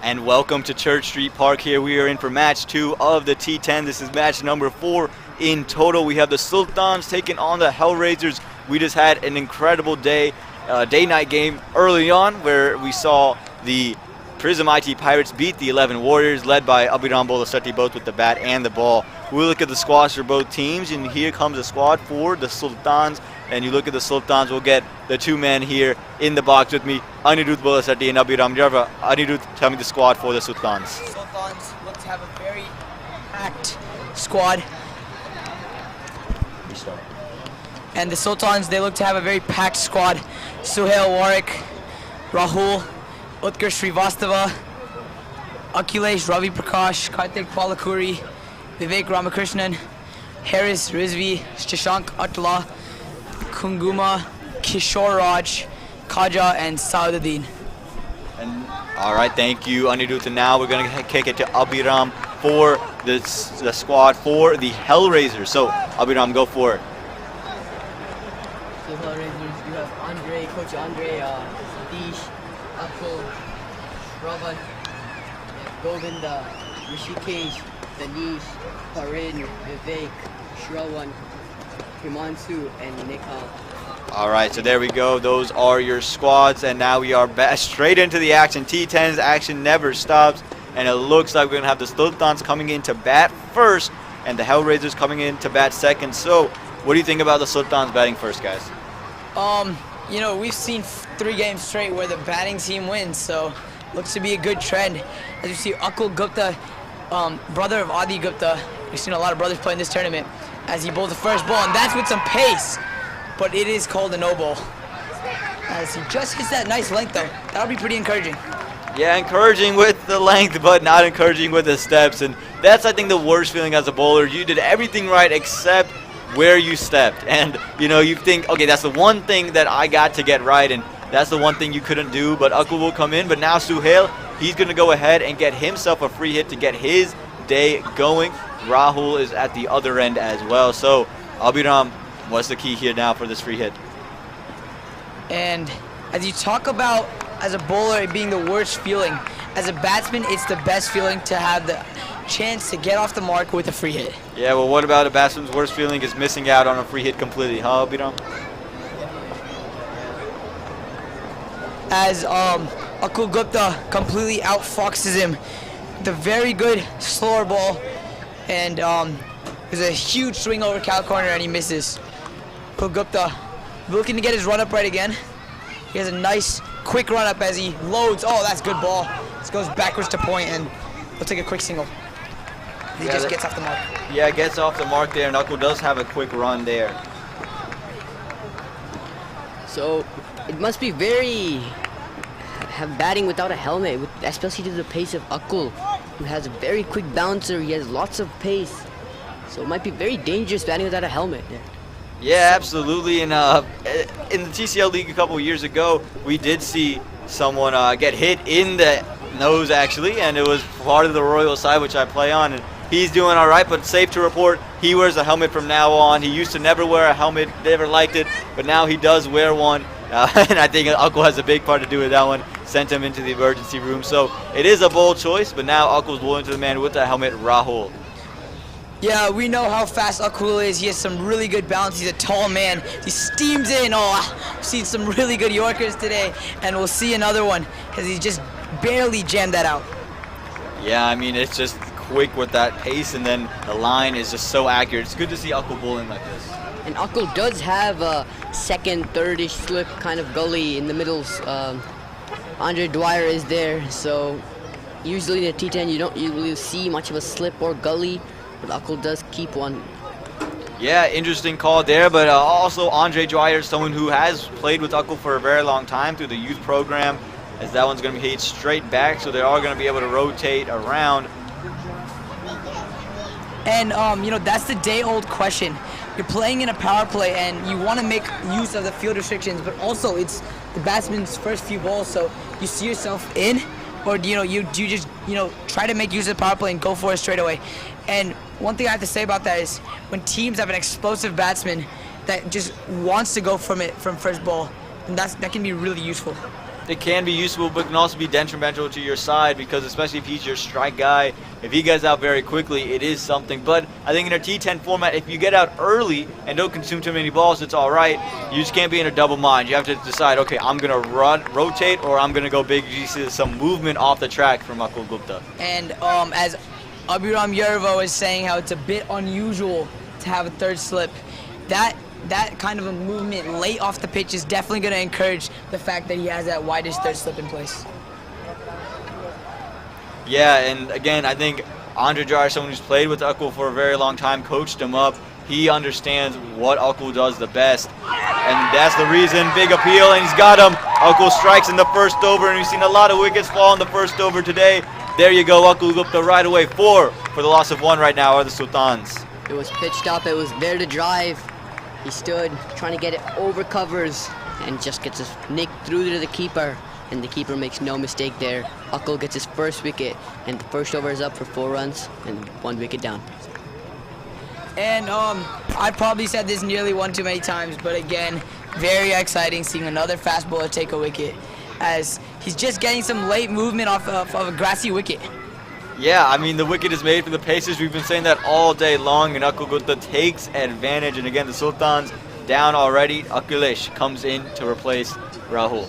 And welcome to Church Street Park. Here we are in for match 2 of the T10. This is match number 4 in total. We have the Sultans taking on the Hellraisers. We just had an incredible day-night game early on where we saw the Prism IT Pirates beat the 11 Warriors, led by Abhiram Bolasati, both with the bat and the ball. We look at the squads for both teams, and here comes the squad for the Sultans. And you look at the Sultans, we'll get the two men here in the box with me, Anirudh Bolasati and Abhiram Jarva. Anirudh, tell me the squad for the Sultans. Sultans look to have a very packed squad. And the Sultans, they look to have a very packed squad. Suhail Warwick, Rahul, Utkarsh Srivastava, Akhilesh Ravi Prakash, Karthik Palakuri, Vivek Ramakrishnan, Harris Rizvi, Shashank Atla, Kunguma, Kishore Raj, Kaja, and Saududdin. And all right, thank you, Anirudh. And now we're going to kick it to Abhiram for the squad for the Hellraisers. So, Abhiram, go for it. So Hellraisers, you have Andre, Coach Andre, Satish, Akul, Shravan, Govinda, Rishikesh, Danish, Parin, Vivek, Shravan, Himansu, and Nikhil. All right, so there we go. Those are your squads, and now we are back straight into the action. T10's action never stops, and it looks like we're going to have the Sultans coming in to bat first, and the Hellraisers coming in to bat second. So, what do you think about the Sultans batting first, guys? You know, we've seen 3 games straight where the batting team wins, so looks to be a good trend. As you see, Akul Gupta, brother of Adi Gupta, we've seen a lot of brothers play in this tournament, as he bowls the first ball, and that's with some pace, but it is called a no ball. As he just hits that nice length though, that'll be pretty encouraging. Yeah, encouraging with the length, but not encouraging with the steps, and that's, I think, the worst feeling as a bowler. You did everything right except where you stepped, and you think, okay, that's the one thing that I got to get right, and that's the one thing you couldn't do. But Akul will come in, but now Suhail, he's going to go ahead and get himself a free hit to get his day going. Rahul is at the other end as well. So, Abhiram, what's the key here now for this free hit? And as you talk about as a bowler it being the worst feeling, as a batsman it's the best feeling to have the chance to get off the mark with a free hit. Yeah, well, what about a batsman's worst feeling is missing out on a free hit completely, huh, Abhiram? As Akul Gupta completely outfoxes him. The very good slower ball, and there's a huge swing over cow corner and he misses. Akul Gupta looking to get his run up right again. He has a nice quick run up as he loads. Oh, that's good ball. This goes backwards to point, and we'll take a quick single. He just gets off the mark. Yeah, gets off the mark there, and Akul does have a quick run there. So it must be very batting without a helmet, especially to the pace of Akul, who has a very quick bouncer. He has lots of pace, so it might be very dangerous batting without a helmet. Yeah, absolutely. And in the TCL League a couple of years ago, we did see someone get hit in the nose, actually, and it was part of the Royal side, which I play on. And he's doing all right, but safe to report, he wears a helmet from now on. He used to never wear a helmet, never liked it, but now he does wear one. And I think Akul has a big part to do with that one. Sent him into the emergency room. So it is a bold choice, but now Akul's bowling to the man with the helmet, Rahul. Yeah, we know how fast Akul is. He has some really good balance. He's a tall man. He steams in. Oh, we've seen some really good Yorkers today, and we'll see another one because he just barely jammed that out. Yeah, I mean, it's just quick with that pace, and then the line is just so accurate. It's good to see Akul bowling like this. And Akul does have a second, third-ish slip kind of gully in the middles. Andre Dwyer is there, so usually in the T10 you don't usually see much of a slip or gully, but Akul does keep one. Yeah, interesting call there, but also Andre Dwyer, someone who has played with Akul for a very long time through the youth program, as that one's going to be hit straight back, so they are going to be able to rotate around. And that's the day-old question. You're playing in a power play and you want to make use of the field restrictions, but also it's the batsman's first few balls, so you see yourself in, or you just try to make use of the power play and go for it straight away. And one thing I have to say about that is when teams have an explosive batsman that just wants to go from first ball, and that can be really useful. it can be useful, but can also be detrimental to your side, because especially if he's your strike guy, if he gets out very quickly, it is something. But I think in a T10 format, if you get out early and don't consume too many balls, it's all right. You just can't be in a double mind. You have to decide, okay, I'm going to rotate, or I'm going to go big. You see some movement off the track from Akul Gupta. And as Abhiram Yervo is saying, how it's a bit unusual to have a third slip, that kind of a movement late off the pitch is definitely going to encourage the fact that he has that widest third slip in place. Yeah, and again, I think Andre Dwyer, someone who's played with Akul for a very long time, coached him up. He understands what Akul does the best, and that's the reason. Big appeal, and he's got him. Akul strikes in the first over, and we've seen a lot of wickets fall in the first over today. There you go, Akul Gupta right away. 4 for the loss of 1 right now are the Sultans. It was pitched up, it was there to drive. He stood trying to get it over covers and just gets his nick through to the keeper, and the keeper makes no mistake there. Akul gets his first wicket, and the first over is up for 4 runs and 1 wicket down. And I probably said this nearly one too many times, but again, very exciting seeing another fast bowler take a wicket, as he's just getting some late movement off of a grassy wicket. Yeah, I mean, the wicket is made for the Pacers. We've been saying that all day long, and Akul Gupta takes advantage. And again, the Sultans down already. Akhilesh comes in to replace Rahul.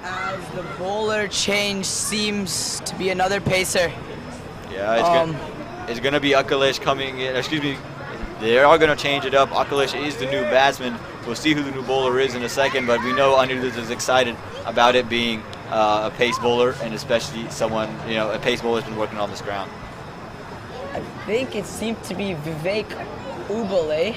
As the bowler change seems to be another pacer. Yeah, it's going to be Akhilesh coming in. Excuse me. They are going to change it up. Akhilesh is the new batsman. We'll see who the new bowler is in a second, but we know Anirudh is excited about it being a pace bowler, and especially someone, a pace bowler has been working on this ground. I think it seemed to be Vivek Ubale.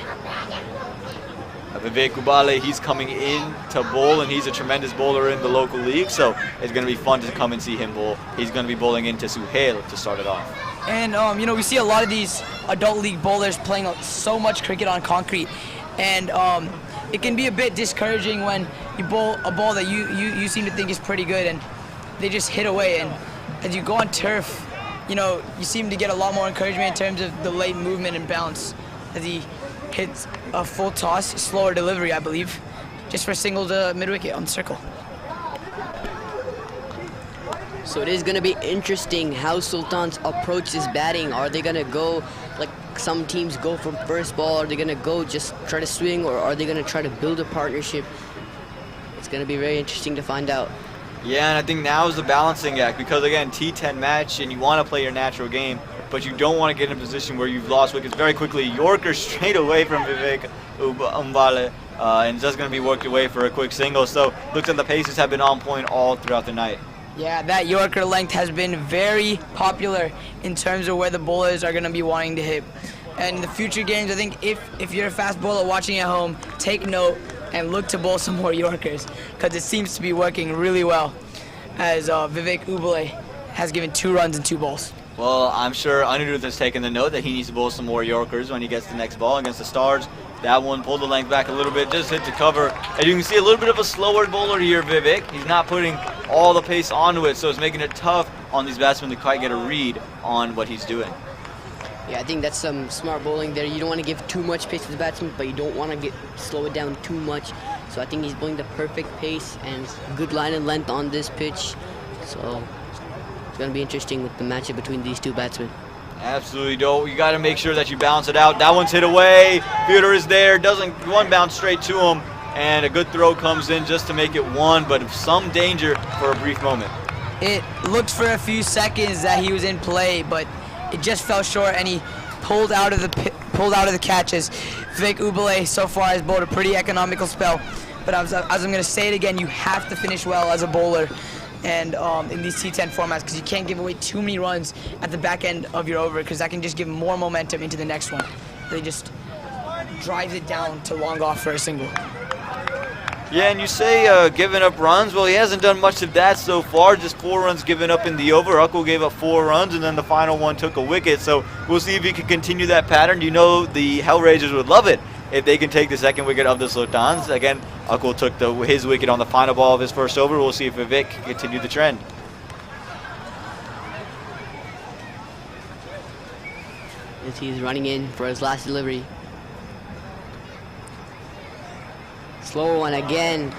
Vivek Ubale, he's coming in to bowl, and he's a tremendous bowler in the local league, so it's going to be fun to come and see him bowl. He's going to be bowling into Suhail to start it off. And, we see a lot of these adult league bowlers playing so much cricket on concrete, and it can be a bit discouraging when you bowl a ball that you seem to think is pretty good, and they just hit away. And as you go on turf, you seem to get a lot more encouragement in terms of the late movement and bounce, as he hits a full toss, slower delivery, I believe, just for single to mid-wicket on the circle. So it is going to be interesting how Sultans approach this batting. Are they going to go like some teams go from first ball? Are they going to go just try to swing, or are they going to try to build a partnership? It's going to be very interesting to find out. Yeah, and I think now is the balancing act, because again, T10 match, and you want to play your natural game, but you don't want to get in a position where you've lost wickets very quickly. Yorker straight away from Vivek Ubale, and just going to be worked away for a quick single. So looks like the Pacers have been on point all throughout the night. Yeah, that Yorker length has been very popular in terms of where the bowlers are going to be wanting to hit. And in the future games, I think if you're a fast bowler watching at home, take note and look to bowl some more Yorkers, because it seems to be working really well, as Vivek Ubale has given 2 runs and 2 balls. Well, I'm sure Anirudh has taken the note that he needs to bowl some more Yorkers when he gets the next ball against the Stars. That one pulled the length back a little bit, just hit the cover. And you can see a little bit of a slower bowler here, Vivek. He's not putting all the pace onto it, so it's making it tough on these batsmen to quite get a read on what he's doing. Yeah, I think that's some smart bowling there. You don't want to give too much pace to the batsman, but you don't want to slow it down too much. So I think he's bowling the perfect pace and good line and length on this pitch. So it's going to be interesting with the matchup between these two batsmen. Absolutely, don't. You got to make sure that you balance it out. That one's hit away. Fielder is there. One bounce straight to him, and a good throw comes in just to make it 1, but some danger for a brief moment. It looked for a few seconds that he was in play, but it just fell short, and he pulled out of the catches. Vivek Ubale so far has bowled a pretty economical spell, but as I'm going to say it again, you have to finish well as a bowler, and in these T10 formats, because you can't give away too many runs at the back end of your over, because that can just give more momentum into the next one. They just drives it down to long off for a single. Yeah, and you say giving up runs. Well, he hasn't done much of that so far. Just 4 runs given up in the over. Akul gave up 4 runs, and then the final one took a wicket. So we'll see if he can continue that pattern. You know the Hellraisers would love it if they can take the second wicket of the Sultans. Again, Akul took his wicket on the final ball of his first over. We'll see if Vivek can continue the trend. as he's running in for his last delivery. Slower one again.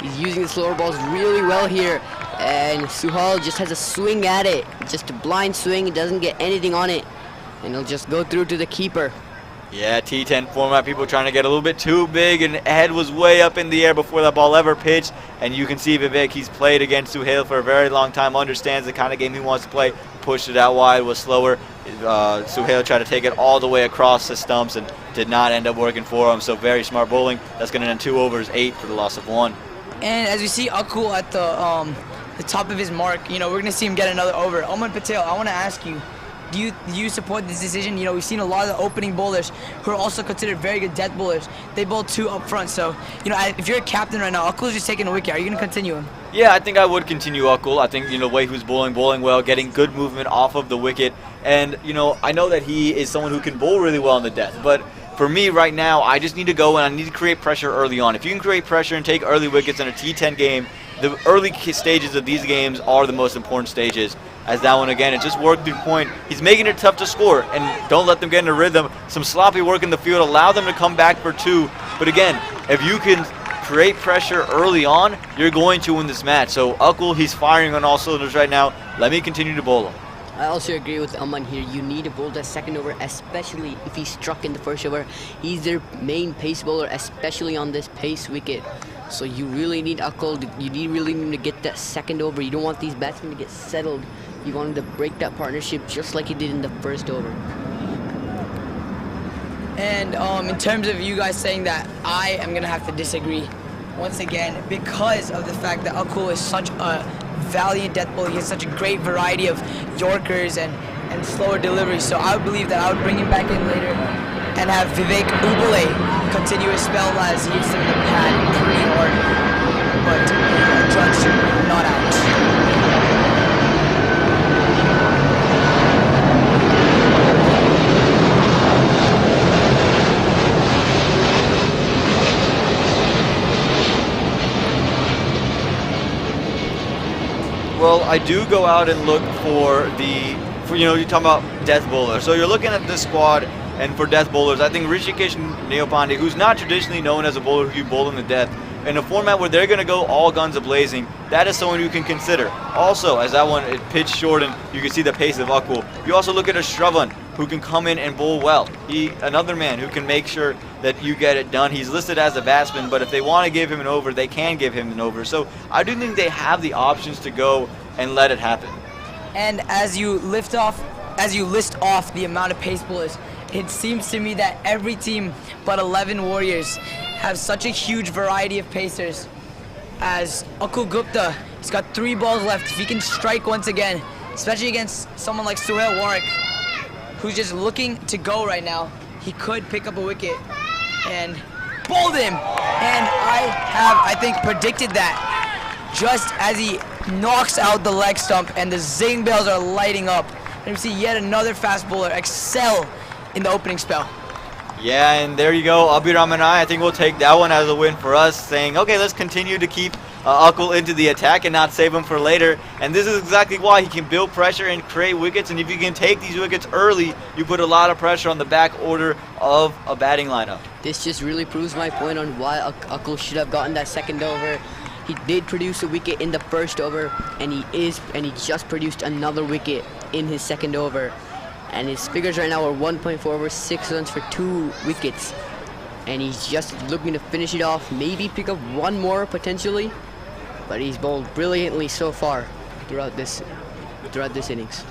He's using the slower balls really well here. And Suhal just has a swing at it. Just a blind swing. He doesn't get anything on it. And he'll just go through to the keeper. Yeah, T10 format, people trying to get a little bit too big, and head was way up in the air before that ball ever pitched. And you can see Vivek, he's played against Suhail for a very long time, understands the kind of game he wants to play, pushed it out wide, was slower. Suhail tried to take it all the way across the stumps and did not end up working for him. So very smart bowling. That's going to end 2 overs, 8 for the loss of 1. And as we see Akul at the top of his mark, we're going to see him get another over. Aman Patel, I want to ask you, do you support this decision? We've seen a lot of the opening bowlers who are also considered very good death bowlers. They bowl 2 up front. So, if you're a captain right now, Akul's just taking a wicket. Are you going to continue him? Yeah, I think I would continue Akul. I think, the way he was bowling well, getting good movement off of the wicket. And, I know that he is someone who can bowl really well in the death. But for me right now, I just need to go and I need to create pressure early on. If you can create pressure and take early wickets in a T10 game, the early stages of these games are the most important stages. As that one again, it just worked through point. He's making it tough to score, and don't let them get in a rhythm. Some sloppy work in the field, allow them to come back for 2. But again, if you can create pressure early on, you're going to win this match. So Akul, he's firing on all cylinders right now. Let me continue to bowl him. I also agree with Aman here. You need to bowl that second over, especially if he's struck in the first over. He's their main pace bowler, especially on this pace wicket. So you really need Akul. You really need to get that second over. You don't want these batsmen to get settled. You want him to break that partnership just like he did in the first over. And in terms of you guys saying that, I am going to have to disagree once again because of the fact that Akul is such a valiant death bowler. He has such a great variety of Yorkers and slower deliveries. So I would believe that I would bring him back in later and have Vivek Ubale continue his spell as he hits him in the pad pretty hard. But judge not out. Well, I do go out and look for you're talking about death bowlers. So you're looking at this squad, and for death bowlers, I think Rishikesh Neopande, who's not traditionally known as a bowler who can bowl in the death, in a format where they're going to go all guns a-blazing, that is someone you can consider. Also, as that one it pitched short, and you can see the pace of Akul. You also look at a Shravan, who can come in and bowl well. Another man who can make sure that you get it done. He's listed as a batsman, but if they want to give him an over, they can give him an over. So I do think they have the options to go and let it happen. And as you list off the amount of pace bowlers, it seems to me that every team but 11 Warriors have such a huge variety of pacers. As Akul Gupta, he's got 3 balls left. If he can strike once again, especially against someone like Suhail Warwick, who's just looking to go right now, he could pick up a wicket and bowled him. And I think, predicted that just as he knocks out the leg stump and the zing bells are lighting up. And we see yet another fast bowler excel in the opening spell. Yeah, and there you go, Abhiram and I think we'll take that one as a win for us, saying, okay, let's continue to keep Akul into the attack and not save him for later. And this is exactly why he can build pressure and create wickets. And if you can take these wickets early, you put a lot of pressure on the back order of a batting lineup. This just really proves my point on why Akul should have gotten that second over. He did produce a wicket in the first over, and he just produced another wicket in his second over. And his figures right now are 1.4 over, 6 runs for 2 wickets. And he's just looking to finish it off, maybe pick up one more potentially. But he's bowled brilliantly so far throughout this innings.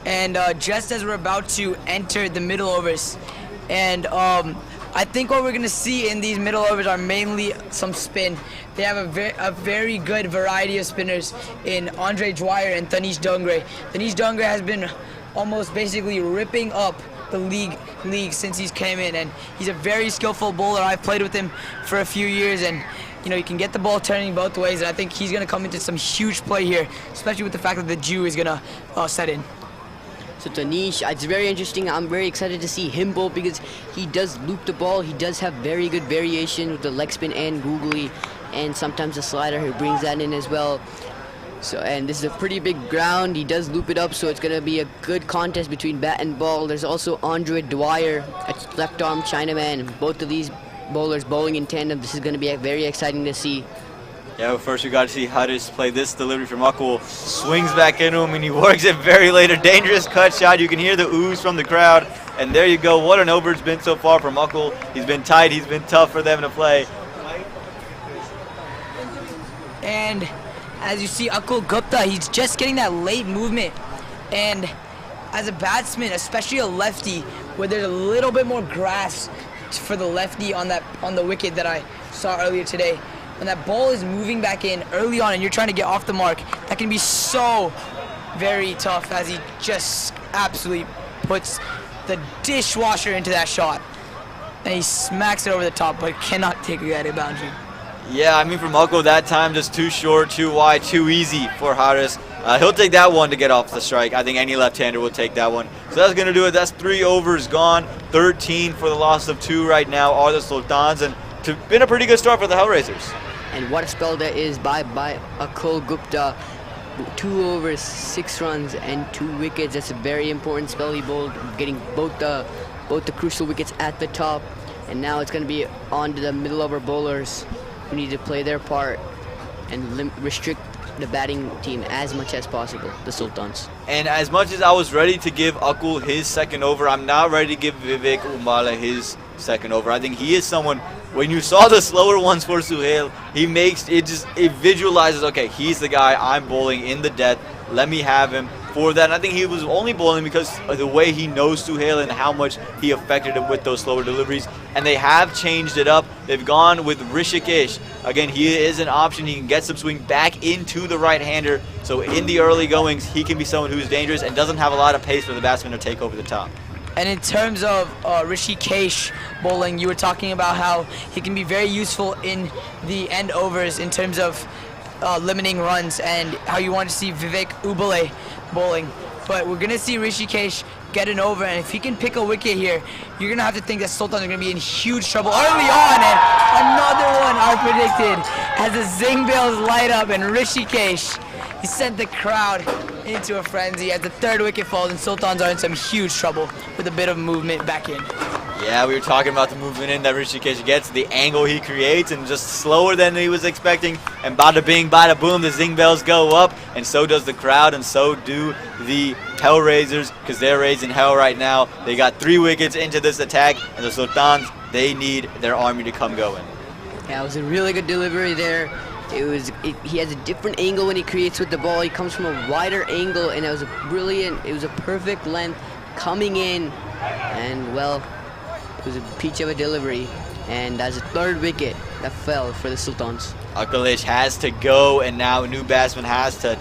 And just as we're about to enter the middle overs, and I think what we're going to see in these middle overs are mainly some spin. They have a very good variety of spinners in Andre Dwyer and Tanish Dongre. Tanish Dongre has been almost basically ripping up the league since he's came in, and he's a very skillful bowler. I've played with him for a few years, and he can get the ball turning both ways, and I think he's going to come into some huge play here, especially with the fact that the Jew is going to set in. So Tanish, it's very interesting. I'm very excited to see him bowl because he does loop the ball. He does have very good variation with the leg spin and googly, and sometimes the slider. He brings that in as well. So, and this is a pretty big ground. He does loop it up, so it's going to be a good contest between bat and ball. There's also Andre Dwyer, a left arm Chinaman. Both of these bowlers bowling in tandem. This is going to be very exciting to see. Yeah, but first we got to see Haris play this delivery from Akul. Swings back into him and he works it very late. A dangerous cut shot. You can hear the ooze from the crowd. And there you go. What an over it's been so far from Akul. He's been tight. He's been tough for them to play. And as you see, Akul Gupta, he's just getting that late movement. And as a batsman, especially a lefty, where there's a little bit more grass for the lefty on the wicket that I saw earlier today, when that ball is moving back in early on and you're trying to get off the mark, that can be so very tough, as he just absolutely puts the dishwasher into that shot. And he smacks it over the top, but cannot take it at a boundary. Yeah, I mean, from Akul that time, just too short, too wide, too easy for Haris. He'll take that one to get off the strike. I think any left-hander will take that one. So that's going to do it. That's 3 overs gone. 13 for the loss of 2 right now are the Sultans. And it's been a pretty good start for the Hellraisers. And what a spell that is by Akul Gupta. 2 overs, 6 runs, and 2 wickets. That's a very important spell he bowled, getting both the crucial wickets at the top. And now it's going to be on to the middle over bowlers who need to play their part and restrict the batting team as much as possible, the Sultans. And as much as I was ready to give Akul his second over, I'm not ready to give Vivek Umbala his second over. I think he is someone, when you saw the slower ones for Suhail, he makes it visualizes, okay, he's the guy I'm bowling in the death. Let me have him for that. And I think he was only bowling because of the way he knows Suhail and how much he affected him with those slower deliveries. And they have changed it up. They've gone with Rishikesh. Again, he is an option. He can get some swing back into the right-hander. So in the early goings, he can be someone who's dangerous and doesn't have a lot of pace for the batsman to take over the top. And in terms of Rishikesh bowling, you were talking about how he can be very useful in the end overs in terms of limiting runs, and how you want to see Vivek Ubale bowling. But we're going to see Rishikesh get an over, and if he can pick a wicket here, you're going to have to think that Sultans are going to be in huge trouble early on. And another one I predicted as the Zing Bales light up, and Rishikesh, he sent the crowd into a frenzy as the 3rd wicket falls, and Sultans are in some huge trouble with a bit of movement back in. Yeah, we were talking about the movement in that Rishikesh gets, the angle he creates, and just slower than he was expecting. And bada bing, bada boom, the Zing Bells go up, and so does the crowd, and so do the Hellraisers, because they're raising hell right now. They got 3 wickets into this attack, and the Sultans, they need their army to come going. Yeah, it was a really good delivery there. He has a different angle when he creates with the ball. He comes from a wider angle, and it was a perfect length coming in, and well, it was a peach of a delivery. And that's a 3rd wicket that fell for the Sultans. Akalish has to go, and now a new batsman has to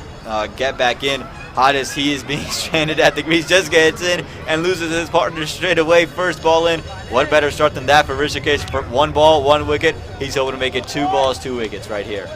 get back in. Haris, he is being stranded at the crease, just gets in and loses his partner straight away. First ball in. What better start than that for Rishikesh? For 1 ball, 1 wicket. He's hoping to make it 2 balls, 2 wickets right here.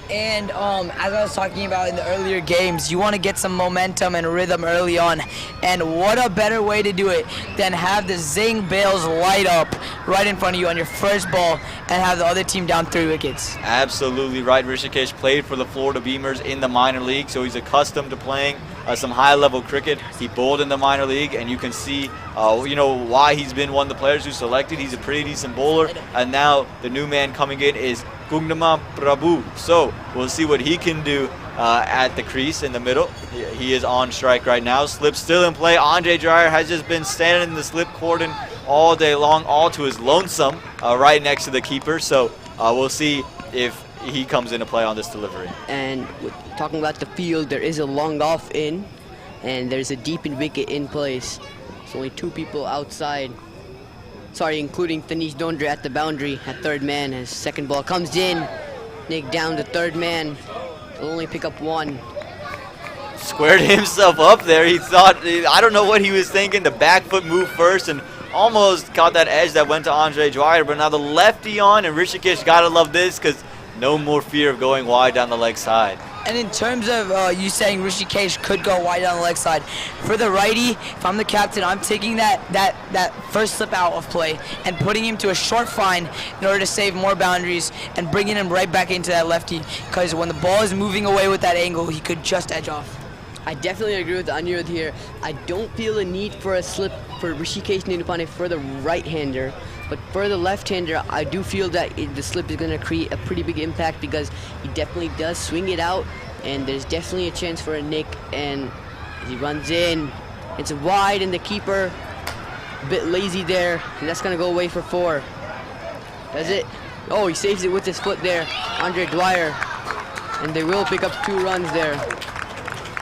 And as I was talking about in the earlier games, you want to get some momentum and rhythm early on. And what a better way to do it than have the Zing Bales light up right in front of you on your first ball and have the other team down 3 wickets. Absolutely right. Rishikesh played for the Florida Beamers in the minor league, so he's accustomed to playing some high-level cricket. He bowled in the minor league, and you can see why he's been one of the players who's selected. He's a pretty decent bowler, and now the new man coming in is Kungnama Prabhu. So we'll see what he can do at the crease in the middle. He is on strike right now. Slip still in play. Andre Dreyer has just been standing in the slip cordon all day long, all to his lonesome, right next to the keeper. So we'll see if he comes into play on this delivery. And talking about the field, there is a long off in, and there's a deep in wicket in place. There's only 2 people outside. Sorry, including Tanish Dondre at the boundary at 3rd man. His second ball comes in. Nick down to 3rd man. He'll only pick up 1. Squared himself up there. He thought, I don't know what he was thinking. The back foot moved first and almost caught that edge that went to Andre Dwyer. But now the lefty on, and Rishikesh gotta love this because no more fear of going wide down the leg side. And in terms of you saying Rishikesh could go wide on the leg side, for the righty, if I'm the captain, I'm taking that first slip out of play and putting him to a short fine in order to save more boundaries and bringing him right back into that lefty. Because when the ball is moving away with that angle, he could just edge off. I definitely agree with Anirudh here. I don't feel a need for a slip for Rishikesh Nirupane for the right-hander. But for the left-hander, I do feel that the slip is going to create a pretty big impact because he definitely does swing it out, and there's definitely a chance for a nick. And he runs in, it's wide, and the keeper a bit lazy there, and that's going to go away for 4. Does it? Oh, he saves it with his foot there, Andre Dwyer, and they will pick up 2 runs there.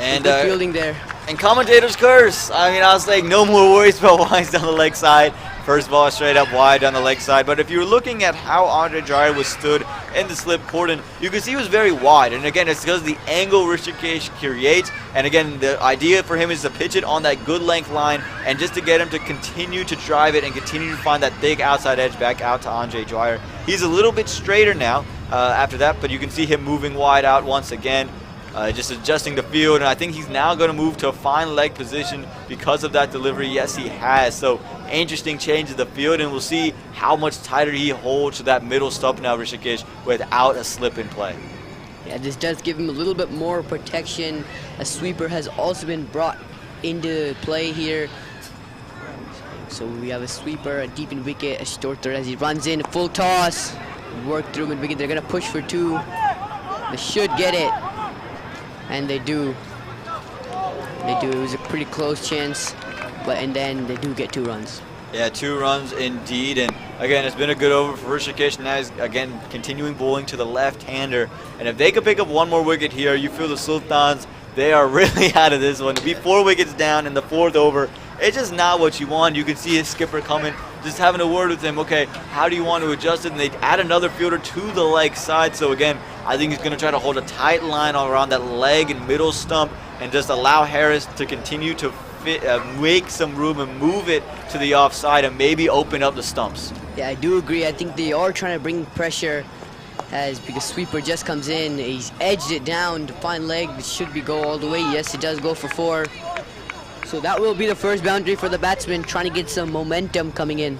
And good fielding there. And commentator's curse. I mean, I was like, no more worries about wides down the leg side. First ball straight up wide down the leg side. But if you were looking at how Andre Dwyer was stood in the slip cordon, you can see he was very wide. And again, it's because of the angle Rishikesh creates. And again, the idea for him is to pitch it on that good length line and just to get him to continue to drive it and continue to find that thick outside edge back out to Andre Dwyer. He's a little bit straighter now after that, but you can see him moving wide out once again. Just adjusting the field, and I think he's now going to move to a fine leg position because of that delivery. Yes, he has. So interesting change of the field, and we'll see how much tighter he holds to that middle stump now, Rishikesh, without a slip in play. Yeah, this does give him a little bit more protection. A sweeper has also been brought into play here. So we have a sweeper, a deep in wicket, a short third as he runs in, full toss, work through mid wicket. They're going to push for 2. They should get it. And they do. They do. It was a pretty close chance, and then they do get 2 runs. Yeah, 2 runs indeed. And again, it's been a good over for Rishikesh. Now he's again continuing bowling to the left-hander. And if they could pick up 1 more wicket here, you feel the Sultans, they are really out of this one. To be 4 wickets down in the 4th over, it's just not what you want. You can see his skipper coming, just having a word with him. Okay, how do you want to adjust it? And they add another fielder to the leg side. So again, I think he's going to try to hold a tight line around that leg and middle stump and just allow Harris to continue to make some room and move it to the offside and maybe open up the stumps. Yeah, I do agree. I think they are trying to bring pressure because sweeper just comes in. He's edged it down to fine leg. It should be go all the way. Yes, it does go for 4. So that will be the first boundary for the batsman, trying to get some momentum coming in.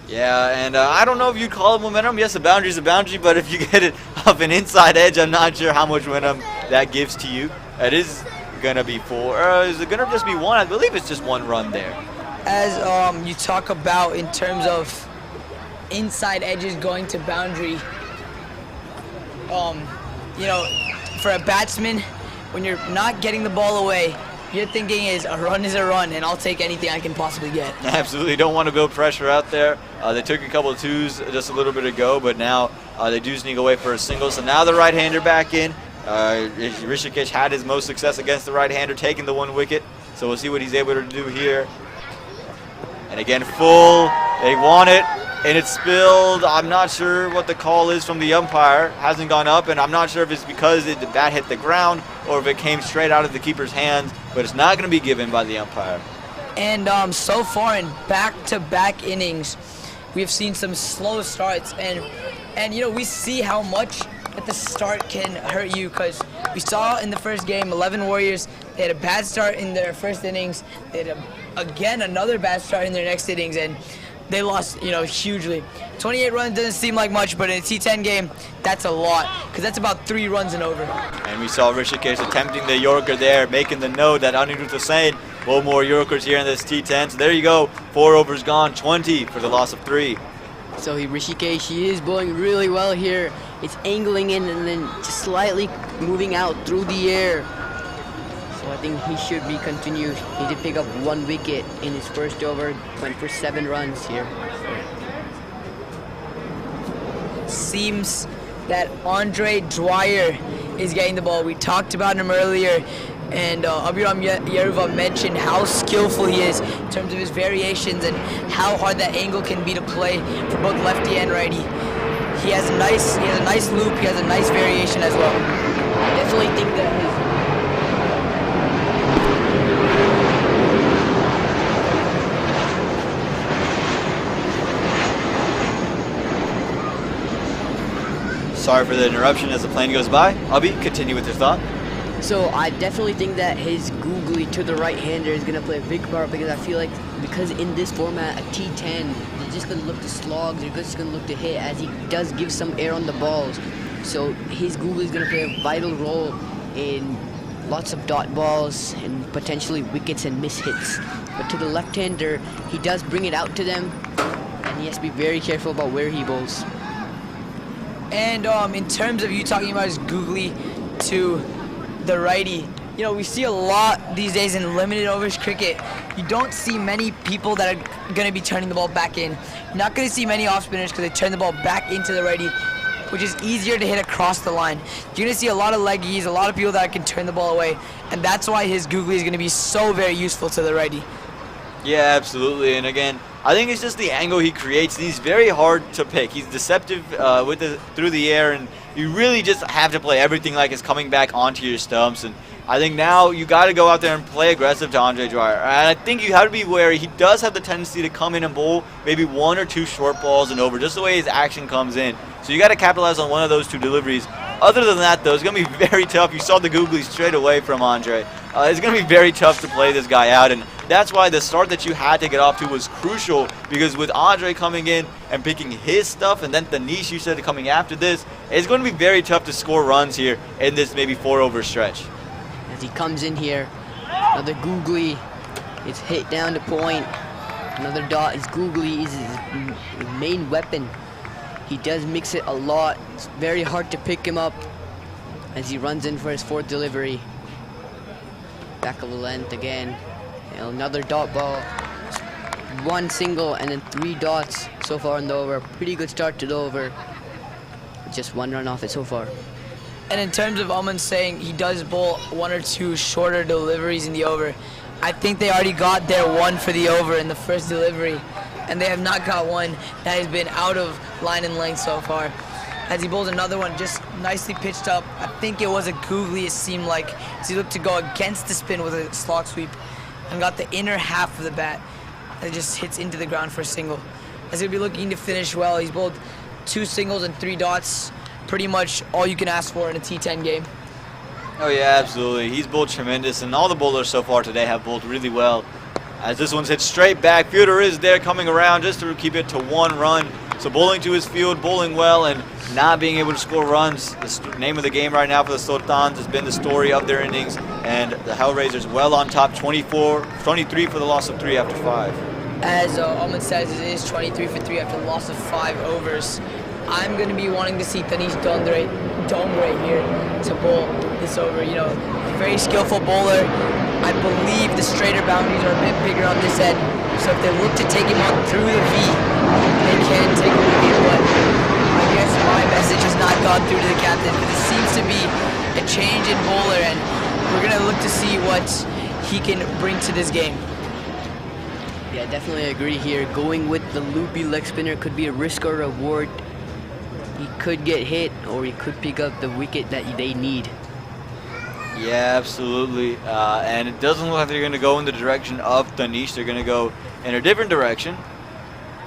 Yeah, and I don't know if you'd call it momentum. Yes, a boundary is a boundary, but if you get it off an inside edge, I'm not sure how much momentum that gives to you. It is going to be 4. Is it going to just be 1? I believe it's just 1 run there. As you talk about in terms of inside edges going to boundary, you know, for a batsman, when you're not getting the ball away, your thinking is a run, and I'll take anything I can possibly get. Absolutely, don't want to build pressure out there. They took a couple of 2s just a little bit ago, but now they do sneak away for a single. So now the right-hander back in. Rishikesh had his most success against the right-hander, taking the 1 wicket. So we'll see what he's able to do here. And again, full. They want it, and it's spilled. I'm not sure what the call is from the umpire. Hasn't gone up, and I'm not sure if it's because the bat hit the ground or if it came straight out of the keeper's hands, but it's not going to be given by the umpire. And so far in back-to-back innings, we've seen some slow starts, and you know, we see how much that the start can hurt you, because we saw in the first game 11 Warriors, they had a bad start in their first innings. They had again another bad start in their next innings, and they lost, you know, hugely. 28 runs doesn't seem like much, but in a T10 game, that's a lot, because that's about 3 runs and over. And we saw Rishikesh attempting the Yorker there, making the note that Anirudh was saying, 1 more Yorkers here in this T10. So there you go, 4 overs gone, 20 for the loss of 3. So Rishikesh, he is bowling really well here. It's angling in and then just slightly moving out through the air. So I think he should be continued. He did pick up 1 wicket in his first over, went for 7 runs here. Seems that Andre Dwyer is getting the ball. We talked about him earlier, and Abhiram Yeruva mentioned how skillful he is in terms of his variations and how hard that angle can be to play for both lefty and righty. He has a nice loop. He has a nice variation as well. I definitely think that his sorry for the interruption as the plane goes by. Abhi, continue with your thought. So I definitely think that his googly to the right-hander is going to play a big part, because I feel like because in this format, a T10, they're just going to look to slog, they're just going to look to hit, as he does give some air on the balls. So his googly is going to play a vital role in lots of dot balls and potentially wickets and miss hits. But to the left-hander, he does bring it out to them, and he has to be very careful about where he bowls. And in terms of you talking about his googly to the righty, you know, we see a lot these days in limited overs cricket. You don't see many people that are going to be turning the ball back in. You're not going to see many off spinners because they turn the ball back into the righty, which is easier to hit across the line. You're going to see a lot of leggies, a lot of people that can turn the ball away, and that's why his googly is going to be so very useful to the righty. Yeah, absolutely. And again, I think it's just the angle he creates. He's very hard to pick. He's deceptive through the air, and you really just have to play everything like it's coming back onto your stumps. And I think now you got to go out there and play aggressive to Andre Dwyer. And I think you have to be wary. He does have the tendency to come in and bowl maybe 1 or 2 short balls and over, just the way his action comes in. So you got to capitalize on one of those 2 deliveries. Other than that, though, it's going to be very tough. You saw the googly straight away from Andre. It's going to be very tough to play this guy out, and that's why the start that you had to get off to was crucial, because with Andre coming in and picking his stuff, and then Tanish, you said, coming after this, it's going to be very tough to score runs here in this maybe 4-over stretch. As he comes in here, another googly, it's hit down to point. Another dot. His googly is his main weapon. He does mix it a lot. It's very hard to pick him up as he runs in for his 4th delivery. Back of the length again. And another dot ball. 1 single and then 3 dots so far in the over. Pretty good start to the over. Just 1 run off it so far. And in terms of Aman saying he does bowl 1 or 2 shorter deliveries in the over, I think they already got their 1 for the over in the first delivery, and they have not got one that has been out of line and length so far. As he bowls another one, just nicely pitched up. I think it was a googly, it seemed like, as he looked to go against the spin with a slog sweep and got the inner half of the bat. It just hits into the ground for a single. As he'll be looking to finish well, he's bowled 2 singles and 3 dots. Pretty much all you can ask for in a T10 game. Oh yeah, absolutely. He's bowled tremendous, and all the bowlers so far today have bowled really well. As this one's hit straight back, Fielder is there coming around just to keep it to 1 run. So bowling to his field, bowling well, and not being able to score runs. The name of the game right now for the Sultans has been the story of their innings, and the Hellraisers well on top, 23 for the loss of 3 after 5. As Aman says, it is 23 for 3 after a loss of 5 overs. I'm going to be wanting to see Tanish Dongre here to bowl this over. You know, he's a very skillful bowler. I believe the straighter boundaries are a bit bigger on this end. So if they look to take him on through the V, they can take a wicket. But I guess my message has not gone through to the captain, because it seems to be a change in bowler, and we're going to look to see what he can bring to this game. Yeah, definitely agree here. Going with the loopy leg spinner could be a risk or reward. He could get hit, or he could pick up the wicket that they need. Yeah, absolutely. And it doesn't look like they're going to go in the direction of Tanish. They're going to go in a different direction.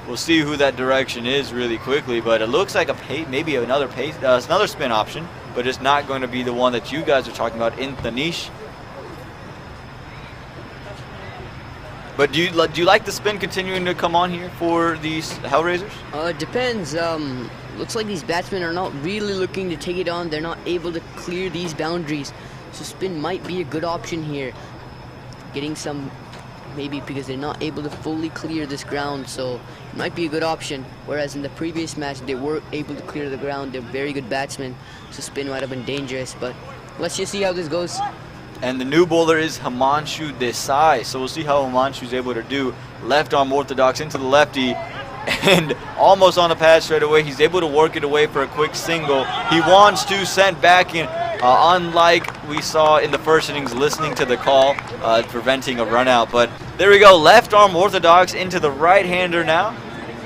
We'll see who that direction is really quickly, but it looks like maybe another spin option, but it's not going to be the one that you guys are talking about in Tanish. But do you like the spin continuing to come on here for these Hellraisers? It depends. Looks like these batsmen are not really looking to take it on. They're not able to clear these boundaries. So spin might be a good option here. Getting some, maybe because they're not able to fully clear this ground. So it might be a good option. Whereas in the previous match, they were able to clear the ground. They're very good batsmen. So spin might have been dangerous. But let's just see how this goes. And the new bowler is Himanshu Desai. So we'll see how Himanshu's able to do. Left arm orthodox into the lefty. And almost on the pad straight away, he's able to work it away for a quick single. He wants to send back in, unlike we saw in the first innings, listening to the call, preventing a run out. But there we go, left arm orthodox into the right-hander now.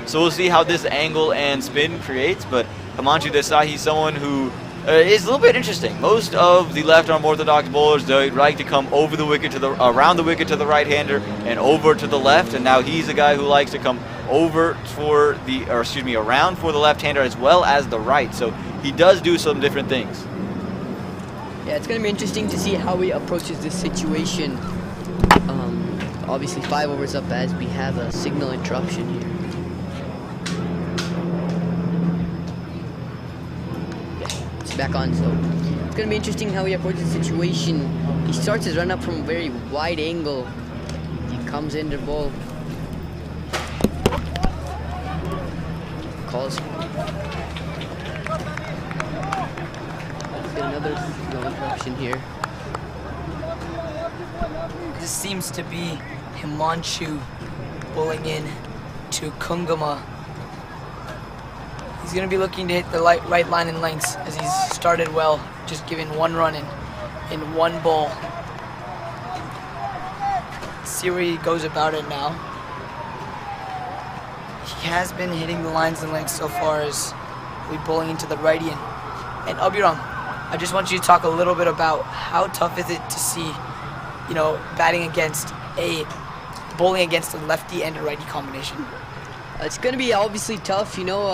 So we'll see how this angle and spin creates. But Himanshu Desai, he's someone who is a little bit interesting. Most of the left-arm orthodox bowlers, they like to come over the wicket to the around the wicket to the right-hander and over to the left, and now he's a guy who likes to come over for the, or excuse me, around for the left-hander as well as the right. So he does do some different things. Yeah, it's going to be interesting to see how he approaches this situation. Obviously 5 overs up as we have a signal interruption here. Yeah, it's back on, so it's going to be interesting how he approaches the situation. He starts his run up from a very wide angle. He comes in to bowl. Calls. Let's get another signal interruption here. This seems to be Himanshu bowling in to Kungama. He's going to be looking to hit the right line and lengths as he's started well, just giving 1 run in 1 bowl. See where he goes about it now. He has been hitting the lines and lengths so far as we bowling into the righty. And Abhiram, I just want you to talk a little bit about how tough is it to see, you know, bowling against a lefty and a righty combination. It's gonna be obviously tough, you know.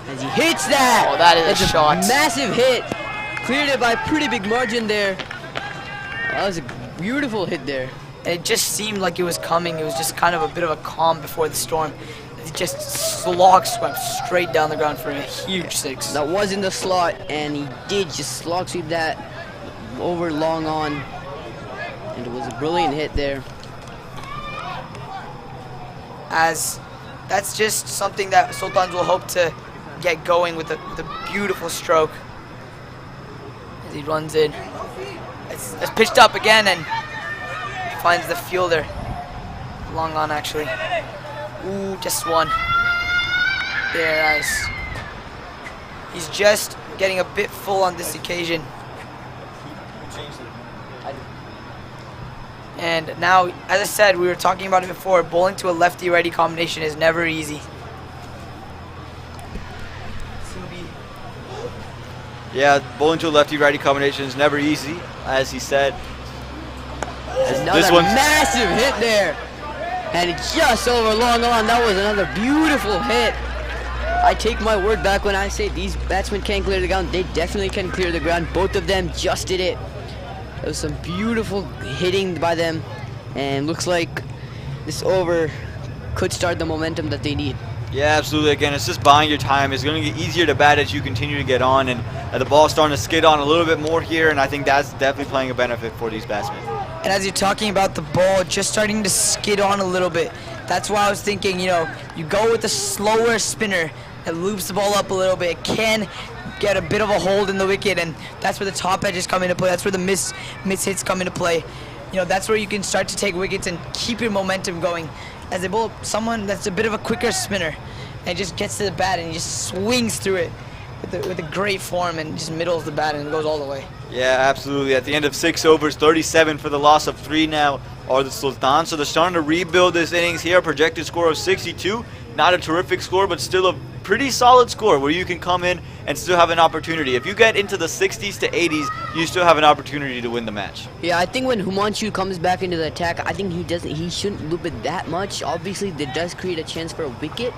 As he hits that. Oh, that is a shot. Massive hit. Cleared it by a pretty big margin there. That was a beautiful hit there. And it just seemed like it was coming. It was just kind of a bit of a calm before the storm. It just swept straight down the ground for a huge 6. That was in the slot, and he did just slog sweep that over long on. And it was a brilliant hit there. As that's just something that Sultans will hope to get going with a beautiful stroke. As he runs in. It's pitched up again and finds the fielder. Long on actually. Ooh, just 1. There, nice. He's just getting a bit full on this occasion. And now, as I said, we were talking about it before, bowling to a lefty-righty combination is never easy. Yeah, bowling to a lefty-righty combination is never easy, as he said. This one's massive hit there. And it's just over long on. That was another beautiful hit. I take my word back when I say these batsmen can clear the ground. They definitely can clear the ground. Both of them just did it. It was some beautiful hitting by them, and looks like this over could start the momentum that they need. Yeah, absolutely. Again, it's just buying your time. It's going to get easier to bat as you continue to get on, and the ball's starting to skid on a little bit more here, and I think that's definitely playing a benefit for these batsmen. And as you're talking about the ball just starting to skid on a little bit, that's why I was thinking, you know, you go with a slower spinner that loops the ball up a little bit. It can get a bit of a hold in the wicket, and that's where the top edges come into play. That's where the miss hits come into play. You know, that's where you can start to take wickets and keep your momentum going. As they bowl someone that's a bit of a quicker spinner and just gets to the bat and he just swings through it with a great form and just middles the bat and goes all the way. Yeah, absolutely. At the end of 6 overs, 37 for the loss of 3 now are the Sultans. So they're starting to rebuild this innings here. Projected score of 62. Not a terrific score, but still a pretty solid score where you can come in and still have an opportunity. If you get into the 60s to 80s, you still have an opportunity to win the match. Yeah, I think when Himanshu comes back into the attack, I think he shouldn't loop it that much. Obviously, that does create a chance for a wicket,